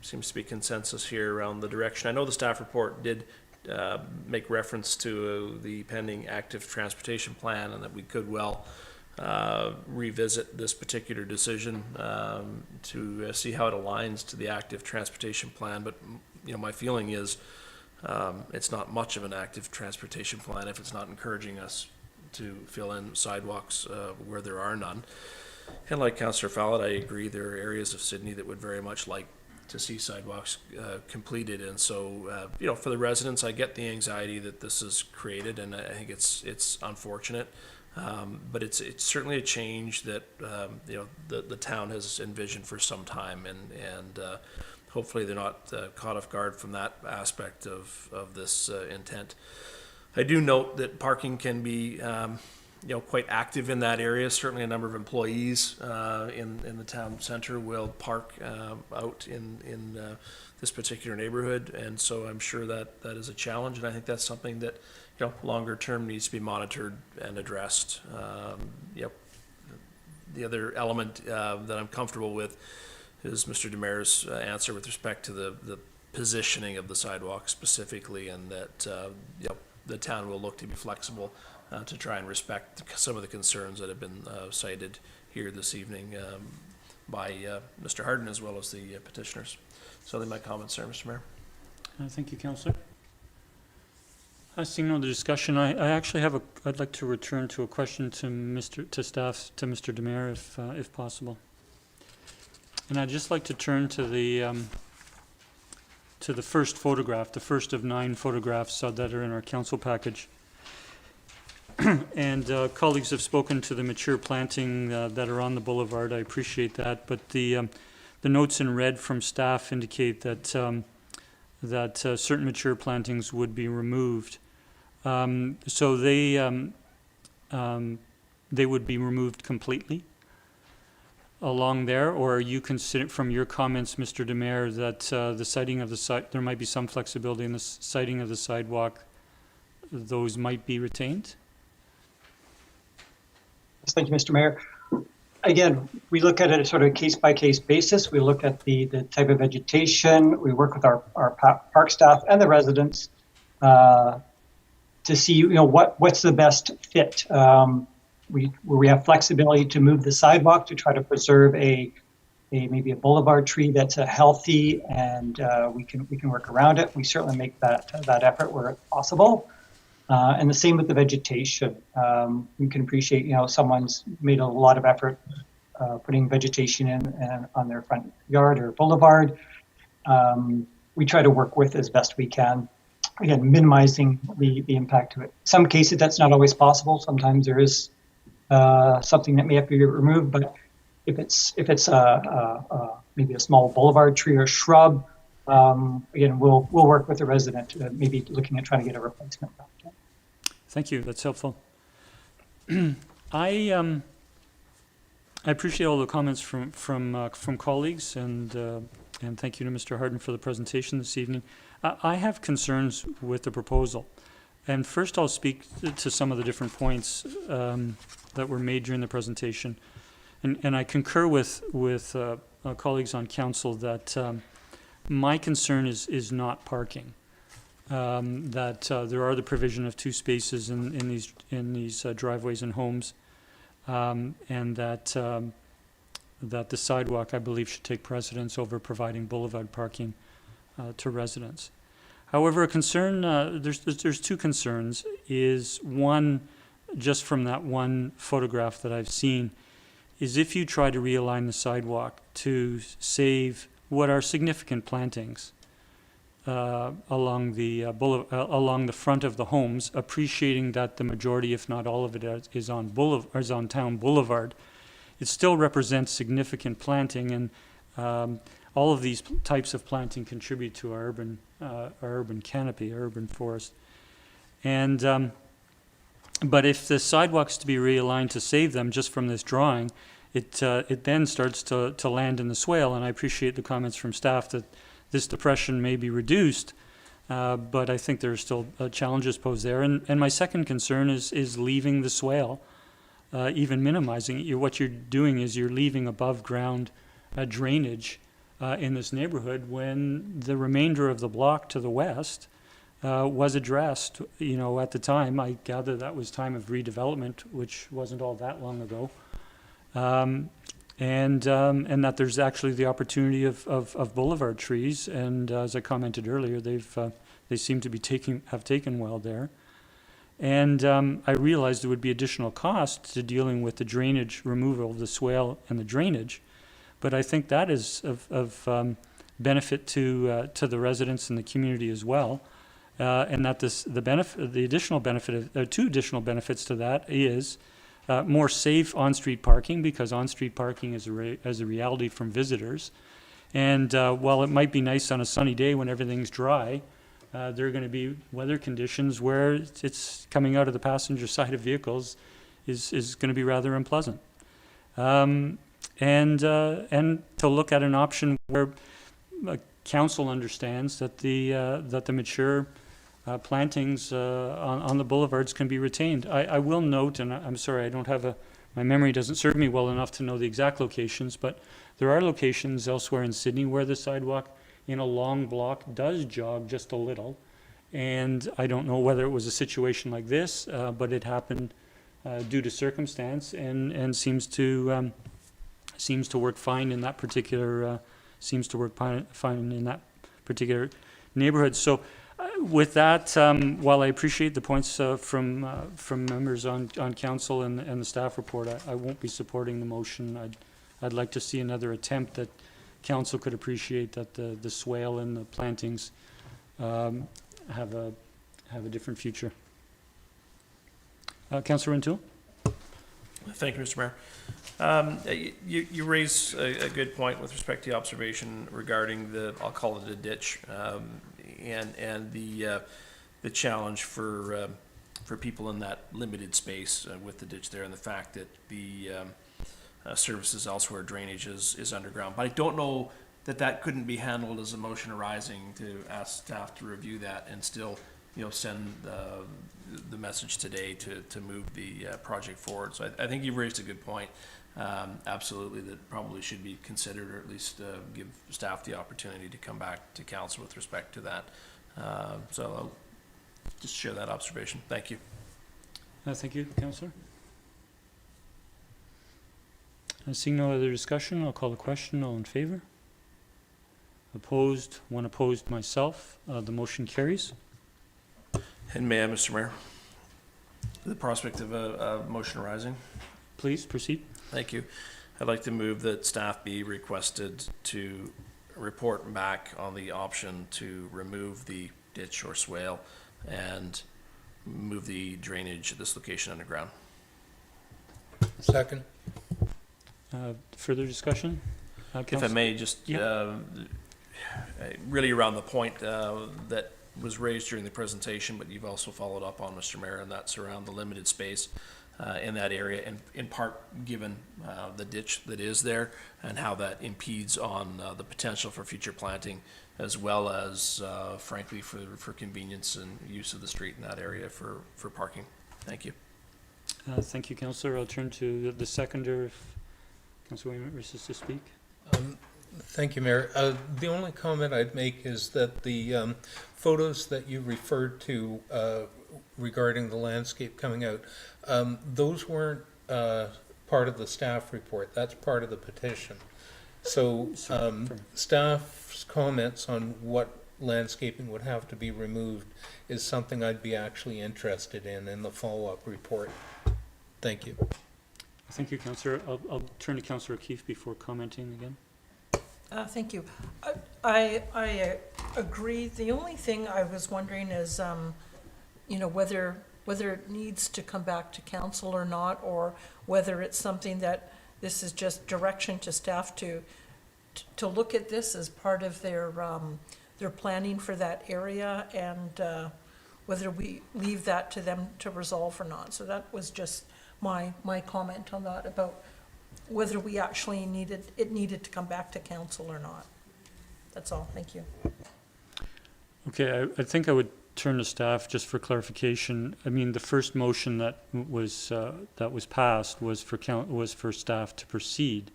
seems to be consensus here around the direction. I know the staff report did make reference to the pending active transportation plan, and that we could well revisit this particular decision to see how it aligns to the active transportation plan. But my feeling is it's not much of an active transportation plan if it's not encouraging us to fill in sidewalks where there are none. And like Councillor Fallot, I agree there are areas of Sydney that would very much like to see sidewalks completed. And so, for the residents, I get the anxiety that this has created, and I think it's unfortunate. But it's certainly a change that, the town has envisioned for some time, and hopefully they're not caught off guard from that aspect of this intent. I do note that parking can be, quite active in that area. Certainly a number of employees in the town center will park out in this particular neighborhood, and so I'm sure that is a challenge, and I think that's something that longer term needs to be monitored and addressed. The other element that I'm comfortable with is Mr. Demers' answer with respect to the positioning of the sidewalk specifically, and that the town will look to be flexible to try and respect some of the concerns that have been cited here this evening by Mr. Hardin as well as the petitioners. So they're my comments, sir, Mr. Mayor. Thank you, Councillor. Seeing no other discussion, I actually have I'd like to return to a question to staff, to Mr. Demer, if possible. And I'd just like to turn to the first photograph, the first of 9 photographs that are in our council package. And colleagues have spoken to the mature planting that are on the boulevard. I appreciate that, but the notes in red from staff indicate that certain mature plantings would be removed. So they would be removed completely along there, or are you consider, from your comments, Mr. Demer, that the siting of the there might be some flexibility in the siting of the sidewalk, those might be retained? Thank you, Mr. Mayor. Again, we look at it sort of case-by-case basis. We look at the type of vegetation. We work with our park staff and the residents to see, what's the best fit. Where we have flexibility to move the sidewalk to try to preserve maybe a boulevard tree that's healthy, and we can work around it. We certainly make that effort where it's possible. And the same with the vegetation. We can appreciate, someone's made a lot of effort putting vegetation in on their front yard or boulevard. We try to work with as best we can. Again, minimizing the impact to it. Some cases that's not always possible. Sometimes there is something that may have to be removed, but if it's maybe a small boulevard tree or shrub, again, we'll work with the resident, maybe looking at trying to get a replacement. Thank you. That's helpful. I appreciate all the comments from colleagues, and thank you to Mr. Hardin for the presentation this evening. I have concerns with the proposal, and first I'll speak to some of the different points that were made during the presentation, and I concur with colleagues on council that my concern is not parking. That there are the provision of 2 spaces in these driveways and homes, and that the sidewalk, I believe, should take precedence over providing boulevard parking to residents. However, a concern, there's 2 concerns. Is one, just from that one photograph that I've seen, is if you try to realign the sidewalk to save what are significant plantings along the front of the homes, appreciating that the majority, if not all of it, is on town boulevard, it still represents significant planting, and all of these types of planting contribute to our urban canopy, our urban forest. And but if the sidewalks to be realigned to save them just from this drawing, it then starts to land in the swale. And I appreciate the comments from staff that this depression may be reduced, but I think there are still challenges posed there. And my second concern is leaving the swale, even minimizing it. What you're doing is you're leaving above ground drainage in this neighborhood when the remainder of the block to the west was addressed. At the time, I gather that was time of redevelopment, which wasn't all that long ago. And that there's actually the opportunity of boulevard trees, and as I commented earlier, they seem to have taken well there. And I realized there would be additional costs to dealing with the drainage removal of the swale and the drainage, but I think that is of benefit to the residents and the community as well. And that the additional benefit, 2 additional benefits to that is more safe on-street parking, because on-street parking is a reality from visitors. And while it might be nice on a sunny day when everything's dry, there are going to be weather conditions where it's coming out of the passenger side of vehicles is going to be rather unpleasant. And to look at an option where council understands that the mature plantings on the boulevards can be retained. I will note, and I'm sorry, I don't have my memory doesn't serve me well enough to know the exact locations, but there are locations elsewhere in Sydney where the sidewalk in a long block does jog just a little. And I don't know whether it was a situation like this, but it happened due to circumstance, and seems to work fine in that particular neighborhood. So with that, while I appreciate the points from members on council and the staff report, I won't be supporting the motion. I'd like to see another attempt that council could appreciate, that the swale and the plantings have a different future. Councillor Rintoul? Thank you, Mr. Mayor. You raise a good point with respect to the observation regarding I'll call it a ditch, and the challenge for people in that limited space with the ditch there, and the fact that the services elsewhere, drainage is underground. But I don't know that couldn't be handled as a motion arising to ask staff to review that and still, send the message today to move the project forward. So I think you've raised a good point. absolutely that probably should be considered, or at least give staff the opportunity to come back to council with respect to that. So I'll just share that observation. Thank you. Thank you, Councillor. Seeing no other discussion, I'll call the question. All in favor? Opposed? One opposed, myself. The motion carries. And may I, Mr. Mayor, the prospect of a motion arising? Please proceed. Thank you. I'd like to move that staff be requested to report back on the option to remove the ditch or swale and move the drainage at this location underground. Second. Further discussion? If I may, just really around the point that was raised during the presentation, but you've also followed up on, Mr. Mayor, and that's around the limited space in that area, and in part given the ditch that is there and how that impedes on the potential for future planting, as well as frankly for convenience and use of the street in that area for parking. Thank you. Thank you, Councillor. I'll turn to the seconder if Councillor Wainwright wishes to speak. Thank you, Mayor. The only comment I'd make is that the photos that you referred to regarding the landscape coming out, those weren't part of the staff report. That's part of the petition. So staff's comments on what landscaping would have to be removed is something I'd be actually interested in the follow-up report. Thank you. Thank you, Councillor. I'll turn to Councillor O'Keefe before commenting again. Thank you. I agree. The only thing I was wondering is, you know, whether it needs to come back to council or not, or whether it's something that this is just direction to staff to look at this as part of their planning for that area, and whether we leave that to them to resolve or not. So that was just my comment on that, about whether we actually needed to come back to council or not. That's all. Thank you. Okay, I think I would turn to staff just for clarification. I mean, the first motion that was passed was for staff to proceed,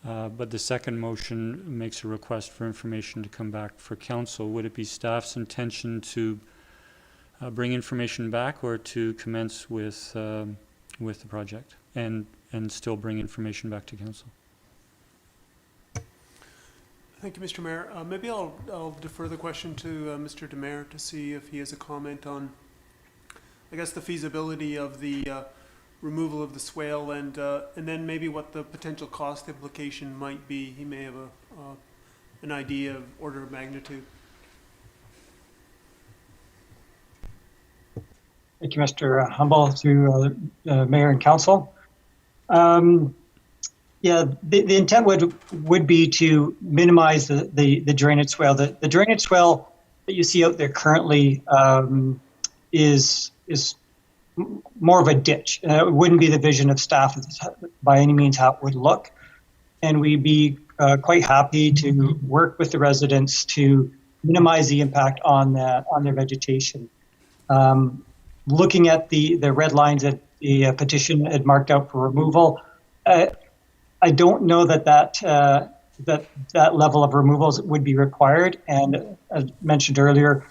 but the second motion makes a request for information to come back for council. Would it be staff's intention to bring information back, or to commence with the project and still bring information back to council? Thank you, Mr. Mayor. Maybe I'll defer the question to Mr. DeMare to see if he has a comment on, I guess, the feasibility of the removal of the swale, and then maybe what the potential cost implication might be. He may have an idea of order of magnitude. Thank you, Mr. Humble, through Mayor and Council. Yeah, the intent would be to minimize the drainage swale. The drainage swale that you see out there currently is more of a ditch. It wouldn't be the vision of staff by any means how it would look. And we'd be quite happy to work with the residents to minimize the impact on their vegetation. Looking at the red lines that the petition had marked out for removal, I don't know that level of removals would be required. And as mentioned earlier,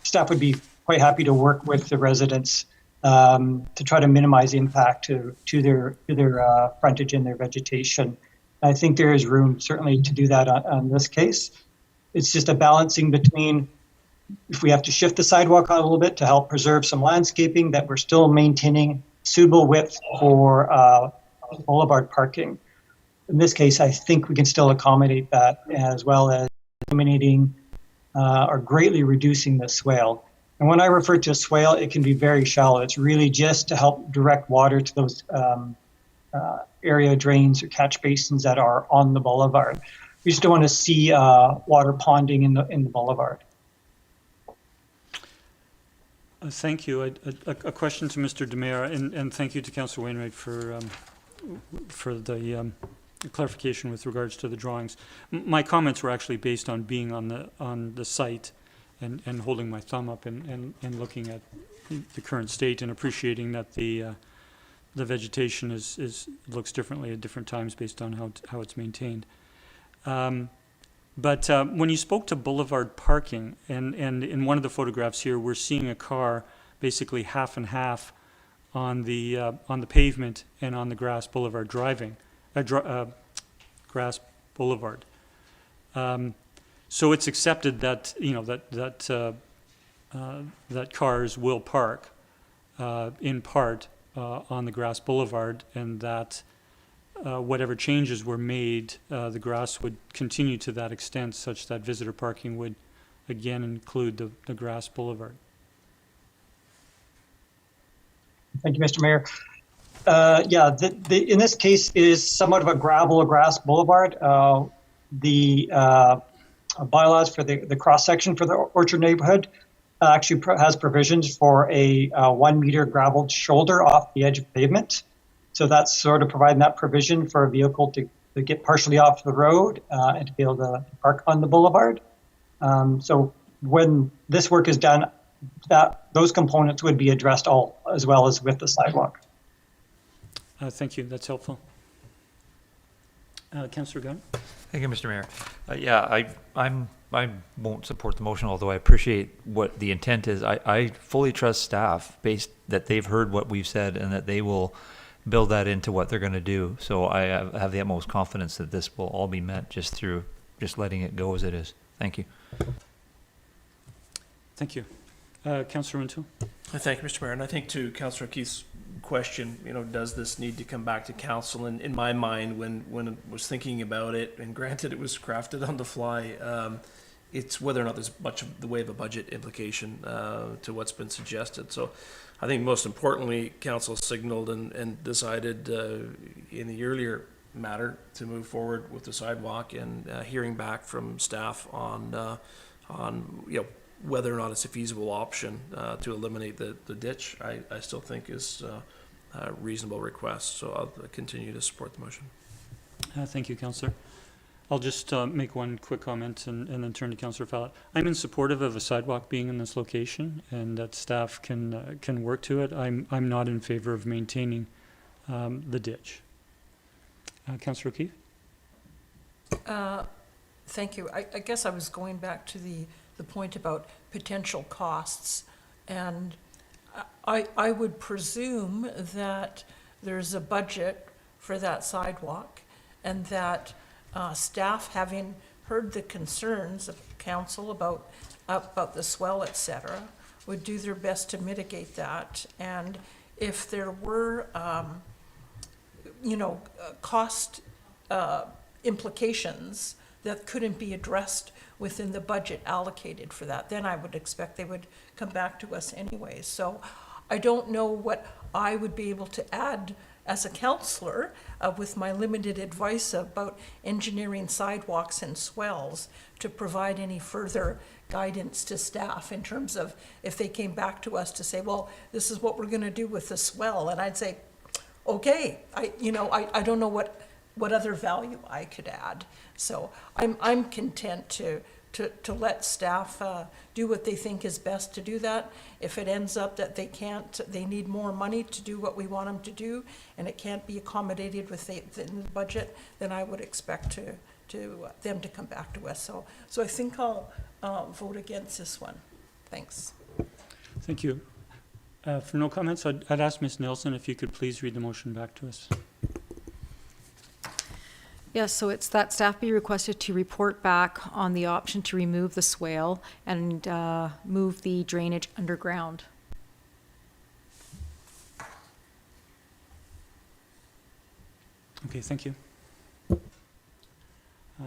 staff would be quite happy to work with the residents to try to minimize the impact to their frontage and their vegetation. I think there is room certainly to do that on this case. It's just a balancing between, if we have to shift the sidewalk out a little bit to help preserve some landscaping, that we're still maintaining suitable width for boulevard parking. In this case, I think we can still accommodate that, as well as eliminating or greatly reducing the swale. And when I refer to a swale, it can be very shallow. It's really just to help direct water to those area drains or catch basins that are on the boulevard. We just don't want to see water ponding in the boulevard. Thank you. A question to Mr. DeMare, and thank you to Councillor Wainwright for the clarification with regards to the drawings. My comments were actually based on being on the site and holding my thumb up and looking at the current state and appreciating that the the vegetation looks differently at different times based on how it's maintained. But when you spoke to boulevard parking, and in one of the photographs here, we're seeing a car basically half and half on the pavement and on the grass boulevard grass boulevard. So it's accepted that that cars will park in part on the grass boulevard, and that whatever changes were made, the grass would continue to that extent, such that visitor parking would again include the grass boulevard. Thank you, Mr. Mayor. Yeah, in this case, it is somewhat of a gravel or grass boulevard. The bylaws for the cross-section for the Orchard neighborhood actually has provisions for a 1 meter graveled shoulder off the edge of pavement. So that's sort of providing that provision for a vehicle to get partially off the road and to be able to park on the boulevard. So when this work is done, those components would be addressed all, as well as with the sidewalk. Thank you. That's helpful. Councillor Gunn? Thank you, Mr. Mayor. I won't support the motion, although I appreciate what the intent is. I fully trust staff based that they've heard what we've said and that they will build that into what they're going to do. So I have the utmost confidence that this will all be met just through just letting it go as it is. Thank you. Thank you. Councillor Rintoul? Thank you, Mr. Mayor. And I think to Councillor Keith's question, does this need to come back to council? And in my mind, when I was thinking about it, and granted it was crafted on the fly, it's whether or not there's much of the way of a budget implication to what's been suggested. So I think most importantly, council signaled and decided in the earlier matter to move forward with the sidewalk, and hearing back from staff on whether or not it's a feasible option to eliminate the ditch, I still think is a reasonable request. So I'll continue to support the motion. Thank you, Councillor. I'll just make one quick comment and then turn to Councillor Fallot. I'm in supportive of a sidewalk being in this location and that staff can work to it. I'm not in favor of maintaining the ditch. Councillor O'Keefe? Thank you. I guess I was going back to the point about potential costs, and I would presume that there's a budget for that sidewalk, and that staff, having heard the concerns of council about the swell, etc., would do their best to mitigate that. And if there were, cost implications that couldn't be addressed within the budget allocated for that, then I would expect they would come back to us anyway. So I don't know what I would be able to add as a councillor with my limited advice about engineering sidewalks and swells to provide any further guidance to staff in terms of if they came back to us to say, well, this is what we're going to do with the swell. And I'd say, okay, I don't know what other value I could add. So I'm content to let staff do what they think is best to do that. If it ends up that they need more money to do what we want them to do, and it can't be accommodated within the budget, then I would expect them to come back to us. So I think I'll vote against this one. Thanks. Thank you. For no comments, I'd ask Ms. Nelson if you could please read the motion back to us. Yes, so it's that staff be requested to report back on the option to remove the swale and move the drainage underground. Okay, thank you.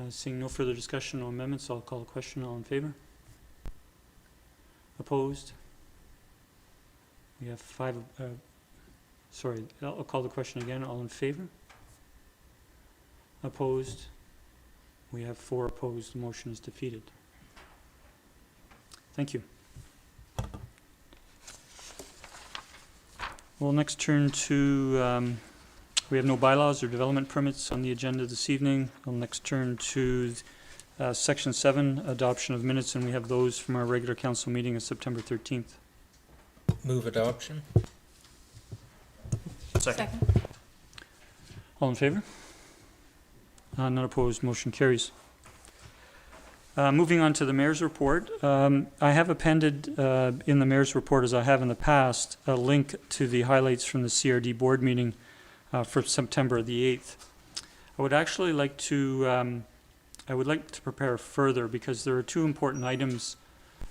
Seeing no further discussion on amendments, I'll call the question. All in favor? Opposed? We have 5. Sorry, I'll call the question again. All in favor? Opposed? We have 4 opposed. The motion is defeated. Thank you. We'll next turn to, we have no bylaws or development permits on the agenda this evening. We'll next turn to Section 7, adoption of minutes, and we have those from our regular council meeting of September 13th. Move adoption. Second. All in favor? None opposed, motion carries. Moving on to the mayor's report. I have appended in the mayor's report, as I have in the past, a link to the highlights from the CRD board meeting for September the 8th. I would actually like to prepare further because there are two important items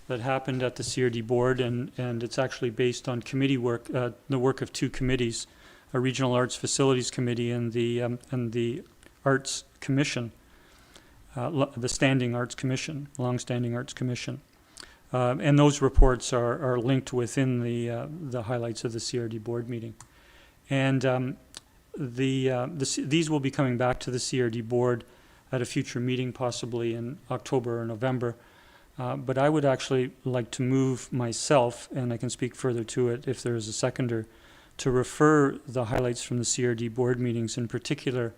that happened at the CRD board, and it's actually based on committee work, the work of two committees, a Regional Arts Facilities Committee and the Arts Commission, the Standing Arts Commission, Long-Standing Arts Commission. And those reports are linked within the highlights of the CRD board meeting. And these will be coming back to the CRD board at a future meeting, possibly in October or November. But I would actually like to move myself, and I can speak further to it if there is a seconder, to refer the highlights from the CRD board meetings, in particular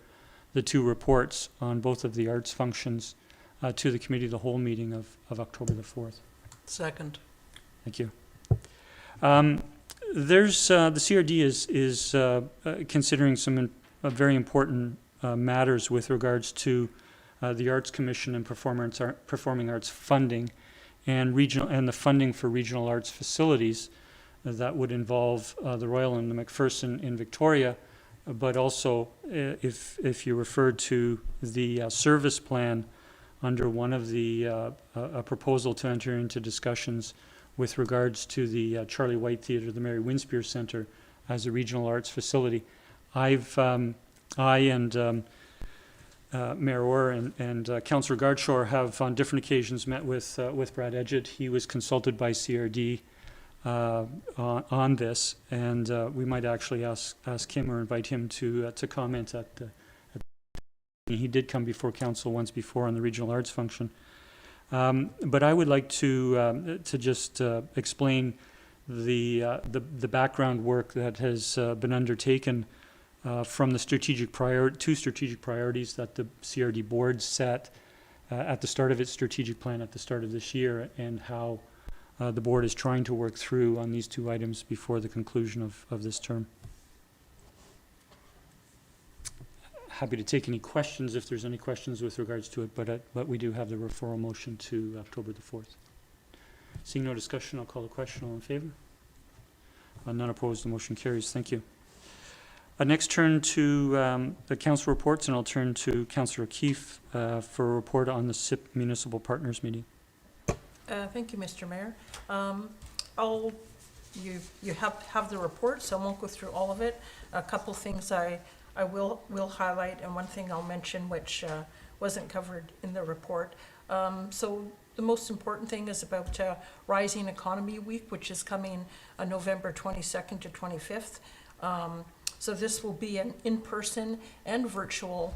the two reports on both of the arts functions, to the committee of the whole meeting of October the 4th. Second. Thank you. There's the CRD is considering some very important matters with regards to the Arts Commission and performing arts funding, and the funding for regional arts facilities that would involve the Royal and the McPherson in Victoria, but also if you refer to the service plan under one of the a proposal to enter into discussions with regards to the Charlie White Theatre, the Mary Winspear Centre as a regional arts facility. I and Mayor Orr and Councillor Gardshore have on different occasions met with Brad Edgett. He was consulted by CRD on this, and we might actually ask him or invite him to comment at he did come before council once before on the regional arts function. But I would like to just explain the background work that has been undertaken from the two strategic priorities that the CRD board set at the start of its strategic plan at the start of this year, and how the board is trying to work through on these two items before the conclusion of this term. Happy to take any questions if there's any questions with regards to it, but we do have the referral motion to October the 4th. Seeing no discussion, I'll call the question. All in favor? None opposed, the motion carries. Thank you. Next, turn to the council reports, and I'll turn to Councillor O'Keefe for a report on the SIPP Municipal Partners Meeting. Thank you, Mr. Mayor. You have the report, so I won't go through all of it. A couple things I will highlight, and one thing I'll mention which wasn't covered in the report. So the most important thing is about Rising Economy Week, which is coming November 22nd to 25th. So this will be an in-person and virtual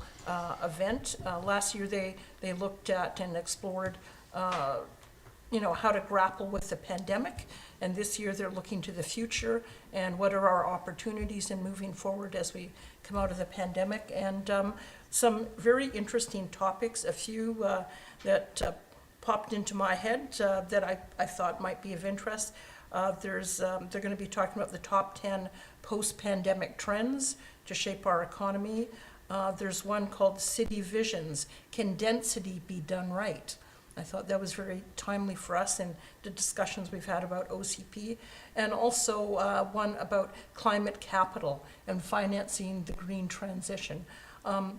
event. Last year they looked at and explored how to grapple with the pandemic, and this year they're looking to the future and what are our opportunities in moving forward as we come out of the pandemic, and some very interesting topics, a few that popped into my head that I thought might be of interest. They're going to be talking about the top 10 post-pandemic trends to shape our economy. There's one called City Visions, Can Density Be Done Right? I thought that was very timely for us in the discussions we've had about OCP, and also one about climate capital and financing the green transition.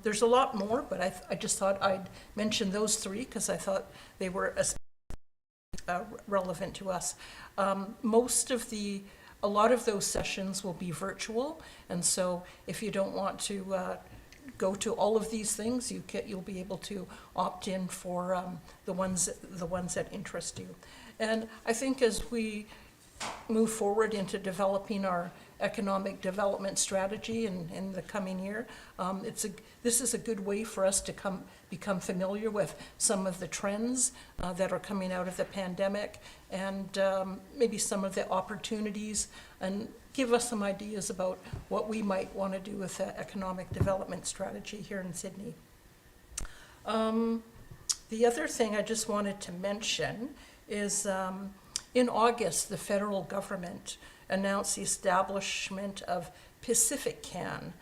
There's a lot more, but I just thought I'd mention those three because I thought they were relevant to us. A lot of those sessions will be virtual, and so if you don't want to go to all of these things, you'll be able to opt in for the ones that interest you. And I think as we move forward into developing our economic development strategy in the coming year, this is a good way for us to become familiar with some of the trends that are coming out of the pandemic, and maybe some of the opportunities, and give us some ideas about what we might want to do with the economic development strategy here in Sydney. The other thing I just wanted to mention is in August, the federal government announced the establishment of Pacific Can,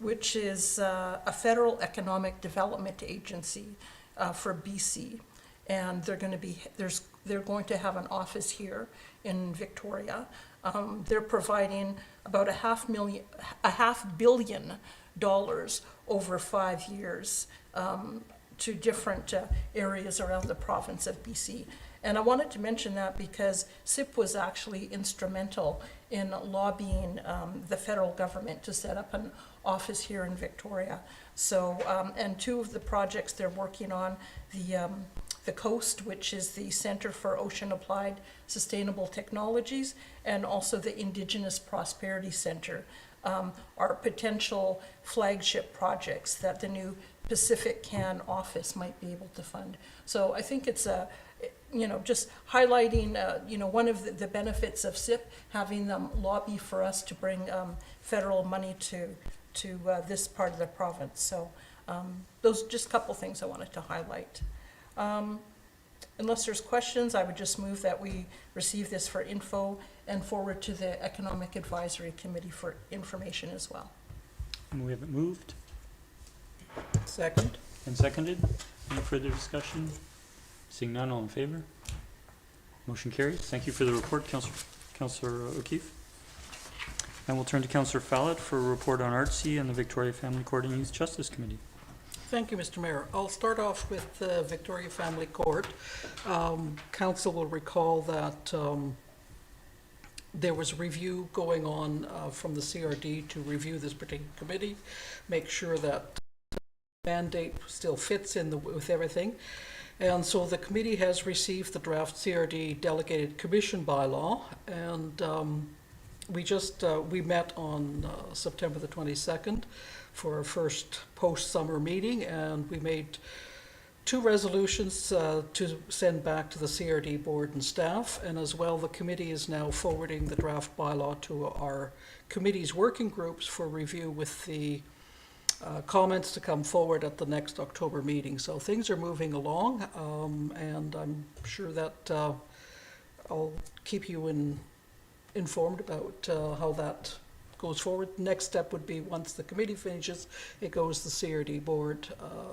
which is a federal economic development agency for BC. And they're going to have an office here in Victoria. They're providing about $500 million over 5 years to different areas around the province of BC. And I wanted to mention that because SIPP was actually instrumental in lobbying the federal government to set up an office here in Victoria. So, and two of the projects they're working on, the COAST, which is the Center for Ocean Applied Sustainable Technologies, and also the Indigenous Prosperity Center, are potential flagship projects that the new Pacific Can office might be able to fund. So I think it's just highlighting, one of the benefits of SIPP, having them lobby for us to bring federal money to this part of the province. So those just a couple things I wanted to highlight. Unless there's questions, I would just move that we receive this for info and forward to the Economic Advisory Committee for information as well. And we have it moved Second. and seconded. Any further discussion? Seeing none, all in favor? Motion carried. Thank you for the report, Councillor O'Keefe. And we'll turn to Councillor Fallot for a report on ArtSea and the Victoria Family Court and Youth Justice Committee. Thank you, Mr. Mayor. I'll start off with the Victoria Family Court. Council will recall that there was a review going on from the CRD to review this particular committee, make sure that the mandate still fits in with everything. And so the committee has received the draft CRD delegated commission bylaw, and we met on September the 22nd for our first post-summer meeting, and we made 2 resolutions to send back to the CRD board and staff, and as well the committee is now forwarding the draft bylaw to our committee's working groups for review with the comments to come forward at the next October meeting. So things are moving along, and I'm sure that I'll keep you informed about how that goes forward. Next step would be once the committee finishes, it goes to the CRD board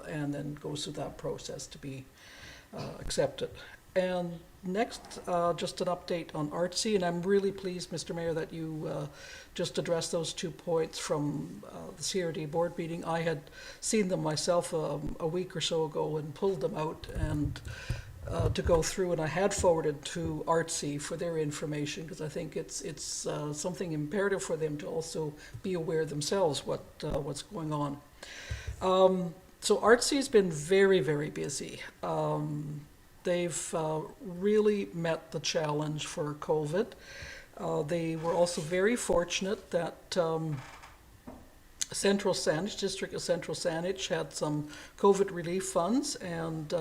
and then goes through that process to be accepted. And next, just an update on ArtSea, and I'm really pleased, Mr. Mayor, that you just addressed those 2 points from the CRD board meeting. I had seen them myself a week or so ago and pulled them out and to go through, and I had forwarded to ArtSea for their information, because I think it's something imperative for them to also be aware themselves what's going on. So ArtSea's been very, very busy. They've really met the challenge for COVID. They were also very fortunate that Central Saanich, District of Central Saanich, had some COVID relief funds, and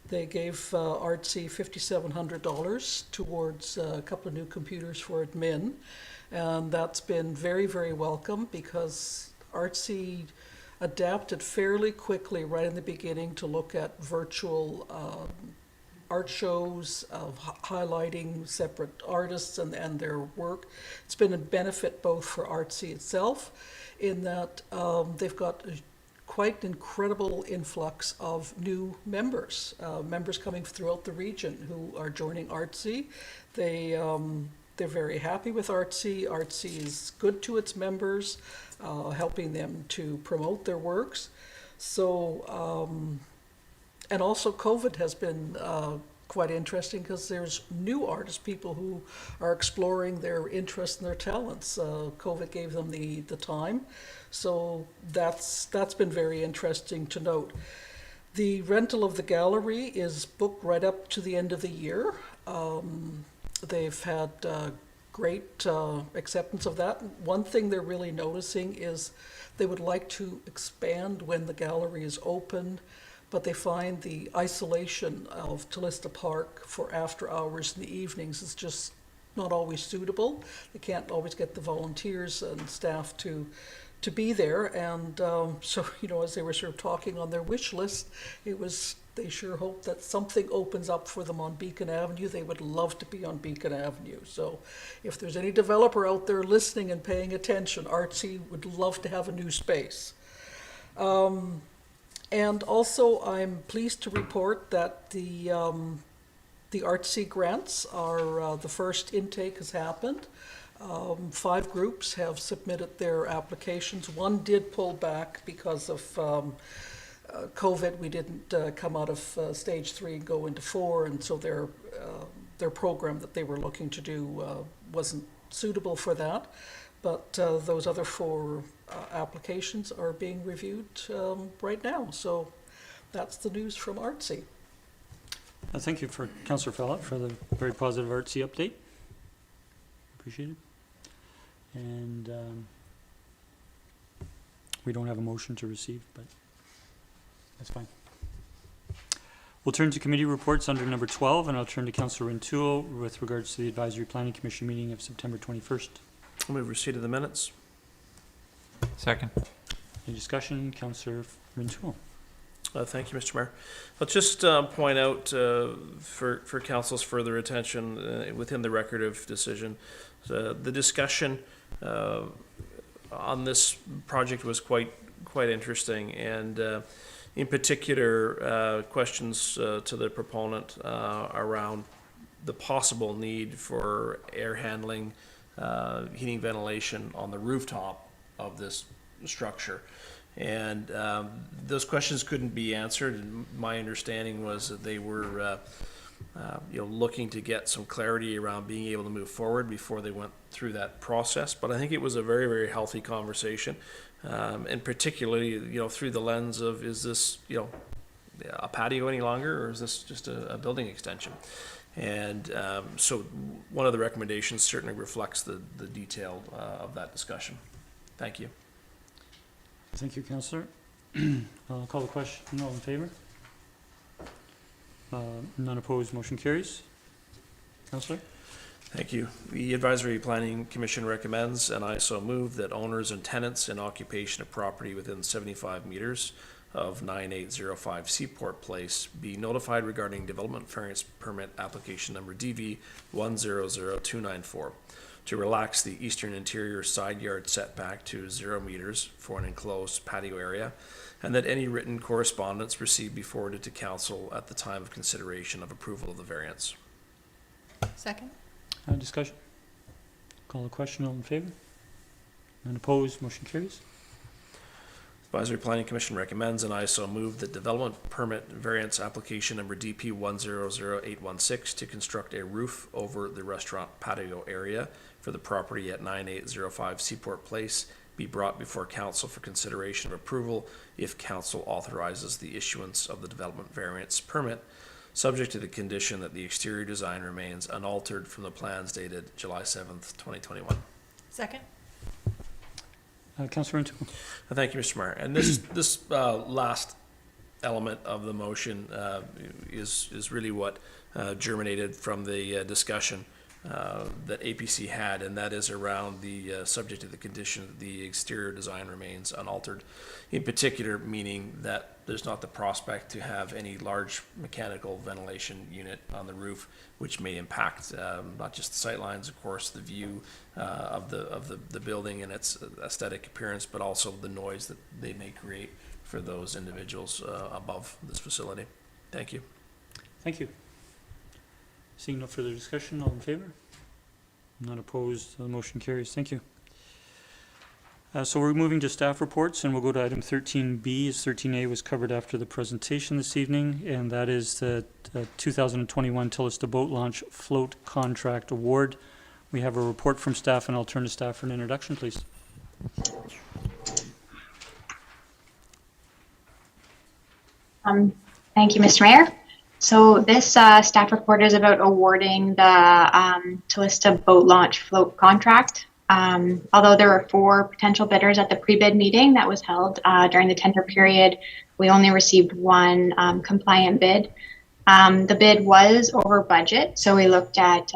they gave ArtSea $5,700 towards a couple of new computers for admin. And that's been very, very welcome, because ArtSea adapted fairly quickly right in the beginning to look at virtual art shows, of highlighting separate artists and their work. It's been a benefit both for ArtSea itself, in that they've got quite an incredible influx of new members, members coming throughout the region who are joining ArtSea. They're very happy with ArtSea. ArtSea is good to its members, helping them to promote their works. So, and also COVID has been quite interesting, because there's new artists, people who are exploring their interests and their talents. COVID gave them the time. So that's been very interesting to note. The rental of the gallery is booked right up to the end of the year. They've had great acceptance of that. One thing they're really noticing is they would like to expand when the gallery is open, but they find the isolation of Tulista Park for after hours in the evenings is just not always suitable. They can't always get the volunteers and staff to be there, and so as they were sort of talking on their wish list, it was They sure hope that something opens up for them on Beacon Avenue. They would love to be on Beacon Avenue. So if there's any developer out there listening and paying attention, ArtSea would love to have a new space. And also, I'm pleased to report that the ArtSea grants are, the first intake has happened. 5 groups have submitted their applications. One did pull back because of COVID. We didn't come out of stage 3 and go into 4, and so their program that they were looking to do wasn't suitable for that. But those other 4 applications are being reviewed right now. So that's the news from ArtSea. Thank you for Councillor Fallot for the very positive ArtSea update. Appreciate it. And we don't have a motion to receive, but that's fine. We'll turn to committee reports under number 12, and I'll turn to Councillor Rintoul with regards to the Advisory Planning Commission meeting of September 21st. I'll move receipt of the minutes. Second. Any discussion? Councillor Rintoul. Thank you, Mr. Mayor. I'll just point out for Council's further attention within the record of decision, the discussion on this project was quite interesting, and in particular questions to the proponent around the possible need for air handling, heating, ventilation on the rooftop of this structure. And those questions couldn't be answered, and my understanding was that they were looking to get some clarity around being able to move forward before they went through that process. But I think it was a very, very healthy conversation, and particularly through the lens of, is this a patio any longer, or is this just a building extension? And so one of the recommendations certainly reflects the detail of that discussion. Thank you. Thank you, Councillor. I'll call the question. All in favor? None opposed. Motion carries. Councillor? Thank you. The Advisory Planning Commission recommends, and I so move, that owners and tenants in occupation of property within 75 meters of 9805 Seaport Place be notified regarding development variance permit application number DV 100294 to relax the eastern interior side yard setback to 0 meters for an enclosed patio area, and that any written correspondence received be forwarded to council at the time of consideration of approval of the variance. Second? Discussion? Call the question. All in favor? None opposed. Motion carries. Advisory Planning Commission recommends, and I so move, that development permit variance application number DP 100816 to construct a roof over the restaurant patio area for the property at 9805 Seaport Place be brought before council for consideration of approval if council authorizes the issuance of the development variance permit, subject to the condition that the exterior design remains unaltered from the plans dated July 7th, 2021. Second? Councillor Rintoul. Thank you, Mr. Mayor. And this last element of the motion is really what germinated from the discussion that APC had, and that is around the subject of the condition that the exterior design remains unaltered. In particular, meaning that there's not the prospect to have any large mechanical ventilation unit on the roof, which may impact not just the sight lines, of course, the view of the building and its aesthetic appearance, but also the noise that they may create for those individuals above this facility. Thank you. Thank you. Seeing no further discussion, all in favor? None opposed. The motion carries. Thank you. So we're moving to staff reports, and we'll go to item 13B, as 13A was covered after the presentation this evening, and that is the 2021 Tulista Boat Launch Float Contract Award. We have a report from staff, and I'll turn to staff for an introduction, please. Thank you, Mr. Mayor. So this staff report is about awarding the Tulista Boat Launch Float Contract. Although there were 4 potential bidders at the pre-bid meeting that was held during the tender period, we only received 1 compliant bid. The bid was over budget, so we looked at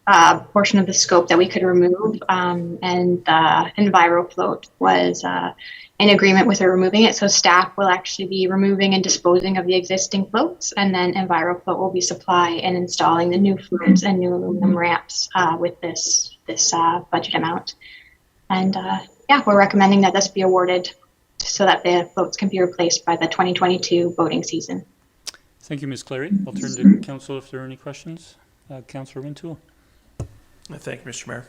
portion of the scope that we could remove, and the EnviroFloat was in agreement with her removing it. So staff will actually be removing and disposing of the existing floats, and then EnviroFloat will be supplying and installing the new floats and new aluminum ramps with this budget amount. And yeah, we're recommending that this be awarded so that the floats can be replaced by the 2022 boating season. Thank you, Ms. Clary. I'll turn to council if there are any questions. Councillor Rintoul. Thank you, Mr. Mayor.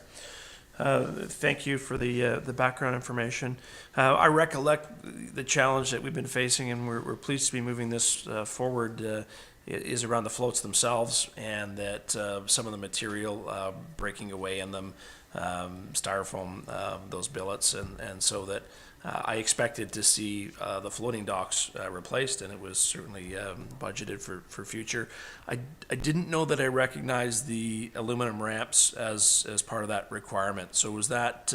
Thank you for the background information. I recollect the challenge that we've been facing, and we're pleased to be moving this forward, is around the floats themselves, and that some of the material breaking away in them, styrofoam, those billets, and so that I expected to see the floating docks replaced, and it was certainly budgeted for future. I didn't know that I recognized the aluminum ramps as part of that requirement. So was that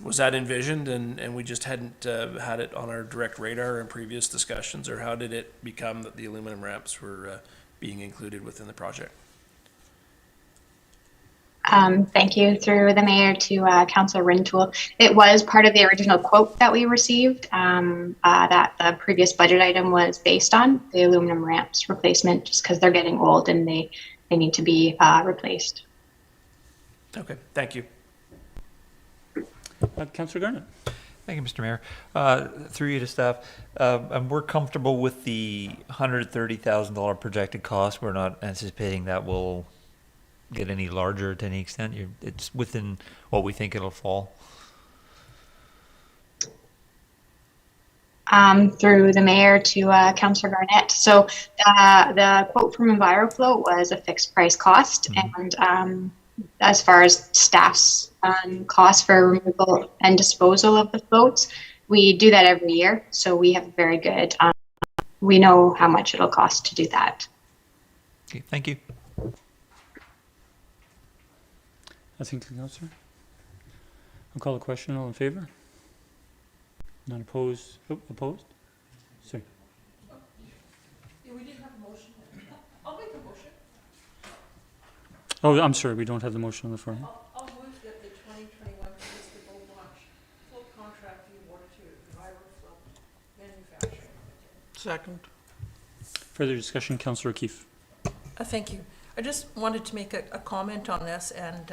envisioned, and we just hadn't had it on our direct radar in previous discussions, or how did it become that the aluminum ramps were being included within the project? Thank you, through the mayor, to Councillor Rintoul. It was part of the original quote that we received, that the previous budget item was based on, the aluminum ramps replacement, just because they're getting old and they need to be replaced. Okay, thank you. Councillor Garnett. Thank you, Mr. Mayor. Through you to staff, and we're comfortable with the $130,000 projected cost. We're not anticipating that will get any larger to any extent. It's within what we think it'll fall. Through the mayor, to Councillor Garnett. So the quote from EnviroFloat was a fixed price cost, and as far as staff's cost for removal and disposal of the floats, we do that every year. So we have very good, we know how much it'll cost to do that. Okay, thank you. Thank you, Councillor. I'll call the question. All in favor? None opposed? Oh, opposed? Sorry. Yeah, we didn't have a motion. I'll make a motion. Oh, I'm sorry. We don't have the motion on the floor. I'll move that the 2021 Tulista boat launch float contract be awarded to EnviroFloat Manufacturing. Second. Further discussion, Councillor O'Keefe. Thank you. I just wanted to make a comment on this and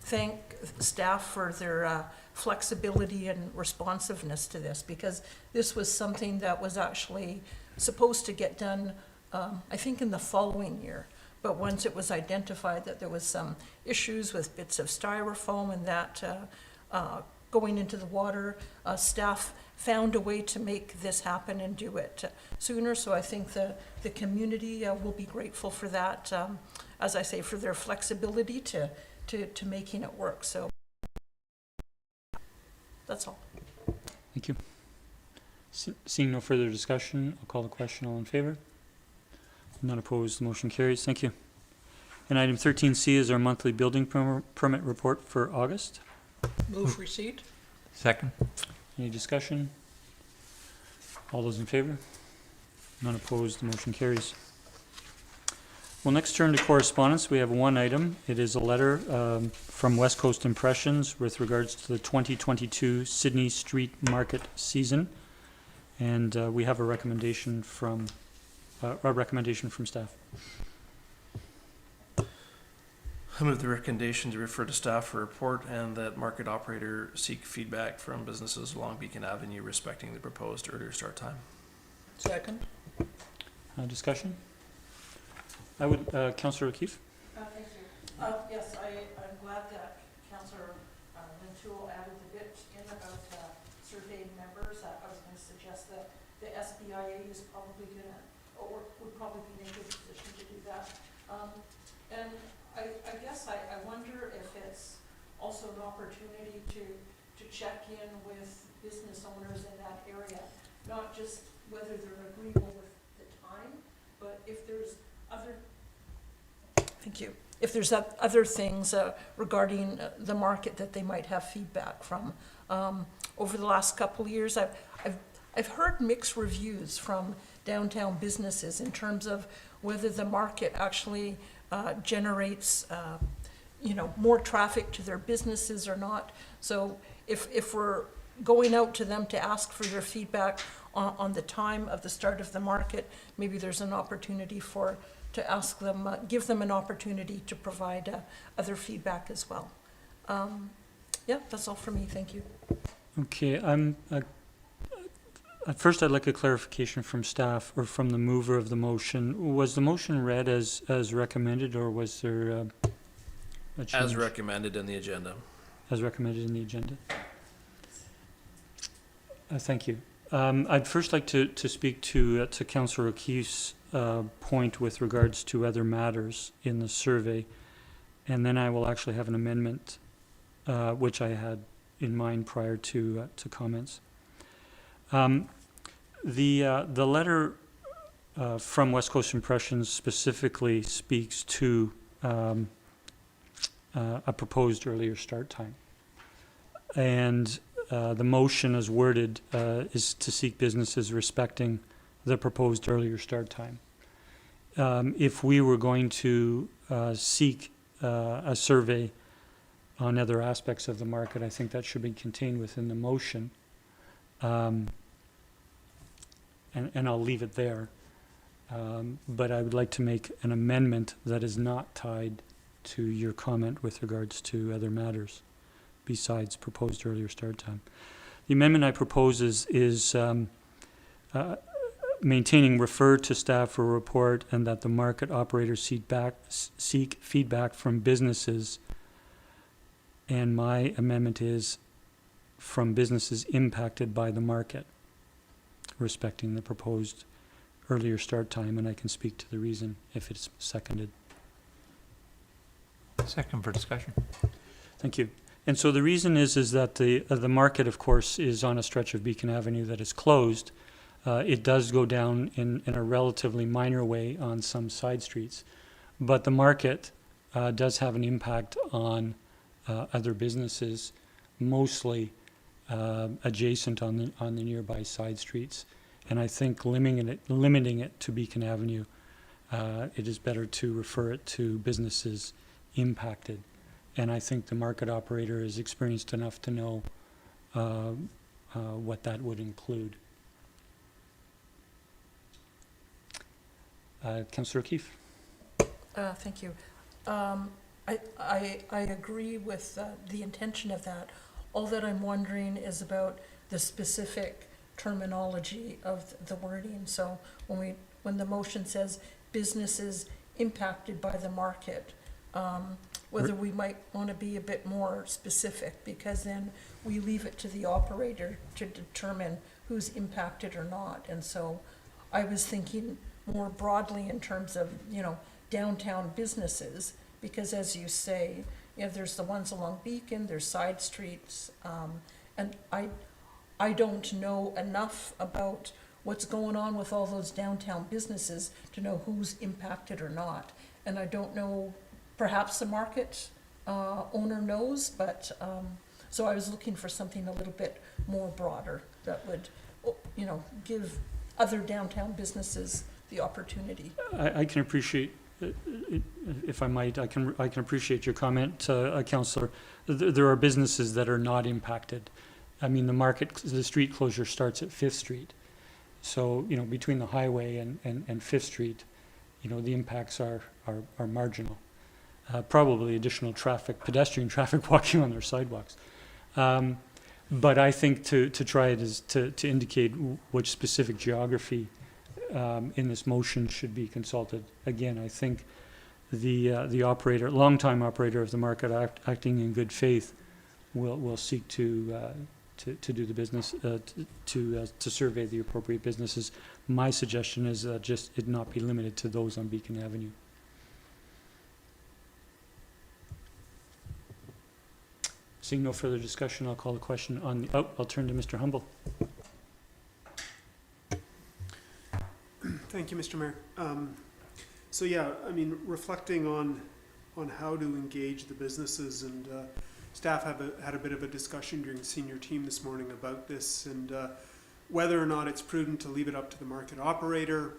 thank staff for their flexibility and responsiveness to this, because this was something that was actually supposed to get done, I think, in the following year. But once it was identified that there was some issues with bits of styrofoam and that going into the water, staff found a way to make this happen and do it sooner. So I think the community will be grateful for that, as I say, for their flexibility to making it work. So that's all. Thank you. Seeing no further discussion, I'll call the question. All in favor? None opposed. The motion carries. Thank you. And item 13C is our monthly building permit report for August. Move receipt. Second. Any discussion? All those in favor? None opposed. The motion carries. We'll next turn to correspondence. We have one item. It is a letter from West Coast Impressions with regards to the 2022 Sydney Street Market season, and we have a recommendation from staff. I move the recommendation to refer to staff for report, and that market operator seek feedback from businesses along Beacon Avenue respecting the proposed earlier start time. Second. Discussion? I would, Councillor O'Keefe. Thank you. Yes, I'm glad that Councillor Rintoul added the bit in about surveying members. I was going to suggest that the SBIA is probably going to, or would probably be in a good position to do that. And I guess I wonder if it's also an opportunity to check in with business owners in that area, not just whether they're agreeable with the time, but if there's other, thank you, if there's other things regarding the market that they might have feedback from. Over the last couple of years, I've heard mixed reviews from downtown businesses in terms of whether the market actually generates, more traffic to their businesses or not. So if we're going out to them to ask for their feedback on the time of the start of the market, maybe there's an opportunity to ask them, give them an opportunity to provide other feedback as well. Yeah, that's all for me. Thank you. Okay, at first I'd like a clarification from staff or from the mover of the motion. Was the motion read as recommended, or was there a change? As recommended in the agenda. As recommended in the agenda. Thank you. I'd first like to speak to Councillor O'Keefe's point with regards to other matters in the survey, and then I will actually have an amendment, which I had in mind prior to comments. The letter from West Coast Impressions specifically speaks to a proposed earlier start time, and the motion as worded is to seek businesses respecting the proposed earlier start time. If we were going to seek a survey on other aspects of the market, I think that should be contained within the motion. And I'll leave it there. But I would like to make an amendment that is not tied to your comment with regards to other matters besides proposed earlier start time. The amendment I propose is maintaining refer to staff for a report, and that the market operators seek feedback from businesses. And my amendment is from businesses impacted by the market, respecting the proposed earlier start time, and I can speak to the reason if it's seconded. Second for discussion. Thank you. And so the reason is that the market, of course, is on a stretch of Beacon Avenue that is closed. It does go down in a relatively minor way on some side streets, but the market does have an impact on other businesses, mostly adjacent on the nearby side streets. And I think limiting it to Beacon Avenue, it is better to refer it to businesses impacted. And I think the market operator is experienced enough to know what that would include. Councillor O'Keefe. Thank you. I agree with the intention of that. All that I'm wondering is about the specific terminology of the wording. So when the motion says businesses impacted by the market, whether we might want to be a bit more specific, because then we leave it to the operator to determine who's impacted or not. And so I was thinking more broadly in terms of, downtown businesses, because as you say, there's the ones along Beacon, there's side streets, and I don't know enough about what's going on with all those downtown businesses to know who's impacted or not. And I don't know, perhaps the market owner knows, but so I was looking for something a little bit more broader that would, give other downtown businesses the opportunity. I can appreciate, if I might, I can appreciate your comment, Councillor. There are businesses that are not impacted. I mean, the street closure starts at 5th Street. So, between the highway and 5th Street, the impacts are marginal. Probably additional pedestrian traffic walking on their sidewalks. But I think to try it is to indicate which specific geography in this motion should be consulted. Again, I think the operator, longtime operator of the market, acting in good faith, will seek to do the business, to survey the appropriate businesses. My suggestion is just it not be limited to those on Beacon Avenue. Seeing no further discussion, I'll call the question on the, I'll turn to Mr. Humble. Thank you, Mr. Mayor. So yeah, reflecting on how to engage the businesses, and staff had a bit of a discussion during the senior team this morning about this, and whether or not it's prudent to leave it up to the market operator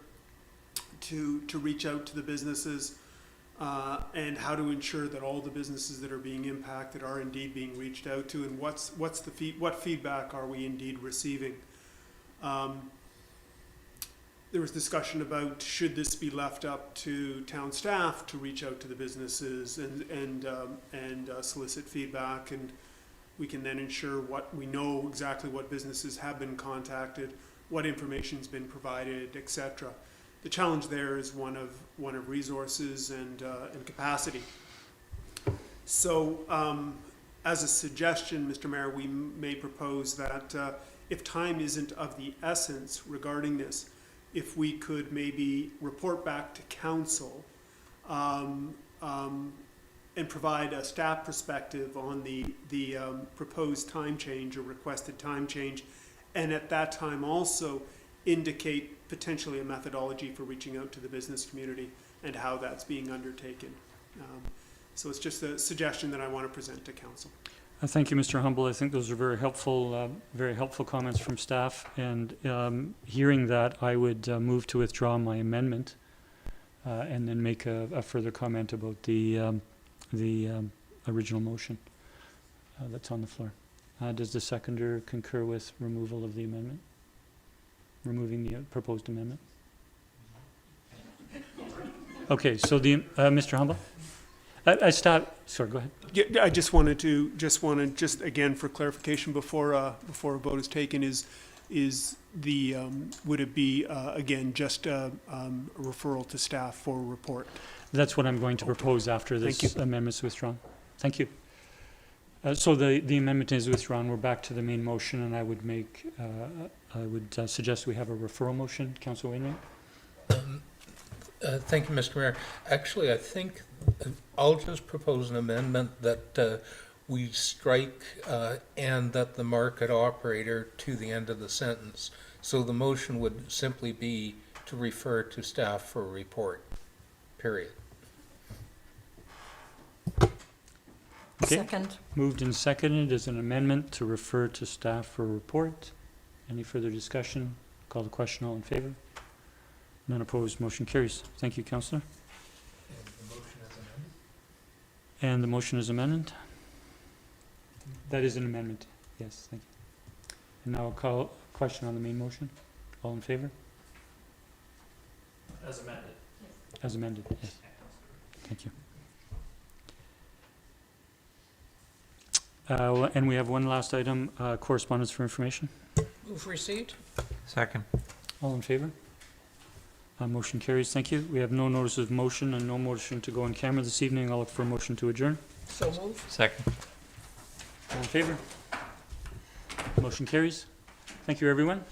to reach out to the businesses, and how to ensure that all the businesses that are being impacted are indeed being reached out to, and what feedback are we indeed receiving. There was discussion about should this be left up to town staff to reach out to the businesses and solicit feedback, and we can then ensure we know exactly what businesses have been contacted, what information's been provided, etc. The challenge there is one of resources and capacity. So, as a suggestion, Mr. Mayor, we may propose that if time isn't of the essence regarding this, if we could maybe report back to council and provide a staff perspective on the proposed time change or requested time change, and at that time also indicate potentially a methodology for reaching out to the business community and how that's being undertaken. So it's just a suggestion that I want to present to council. Thank you, Mr. Humble. I think those are very helpful comments from staff. And hearing that, I would move to withdraw my amendment and then make a further comment about the original motion that's on the floor. Does the seconder concur with removal of the amendment? Removing the proposed amendment? Okay, so Mr. Humble? Sorry, go ahead. Yeah, I just wanted to again for clarification before a vote is taken would it be again just a referral to staff for a report? That's what I'm going to propose after this amendment's withdrawn. Thank you. So the amendment is withdrawn. We're back to the main motion, and I would suggest we have a referral motion. Councillor Wainwright? Thank you, Mr. Mayor. Actually, I think I'll just propose an amendment that we strike and that the market operator to the end of the sentence. So the motion would simply be to refer to staff for a report, period. Okay. Second. Moved and seconded as an amendment to refer to staff for a report. Any further discussion? Call the question. All in favor? None opposed. Motion carries. Thank you, Councillor. And the motion is amended? That is an amendment. Yes, thank you. And now I'll call a question on the main motion. All in favor? As amended. As amended, yes. Thank you. And we have one last item, correspondence for information. Move received. Second. All in favor? Motion carries. Thank you. We have no notice of motion and no motion to go on camera this evening. I'll look for a motion to adjourn. So move. Second. All in favor? Motion carries. Thank you, everyone.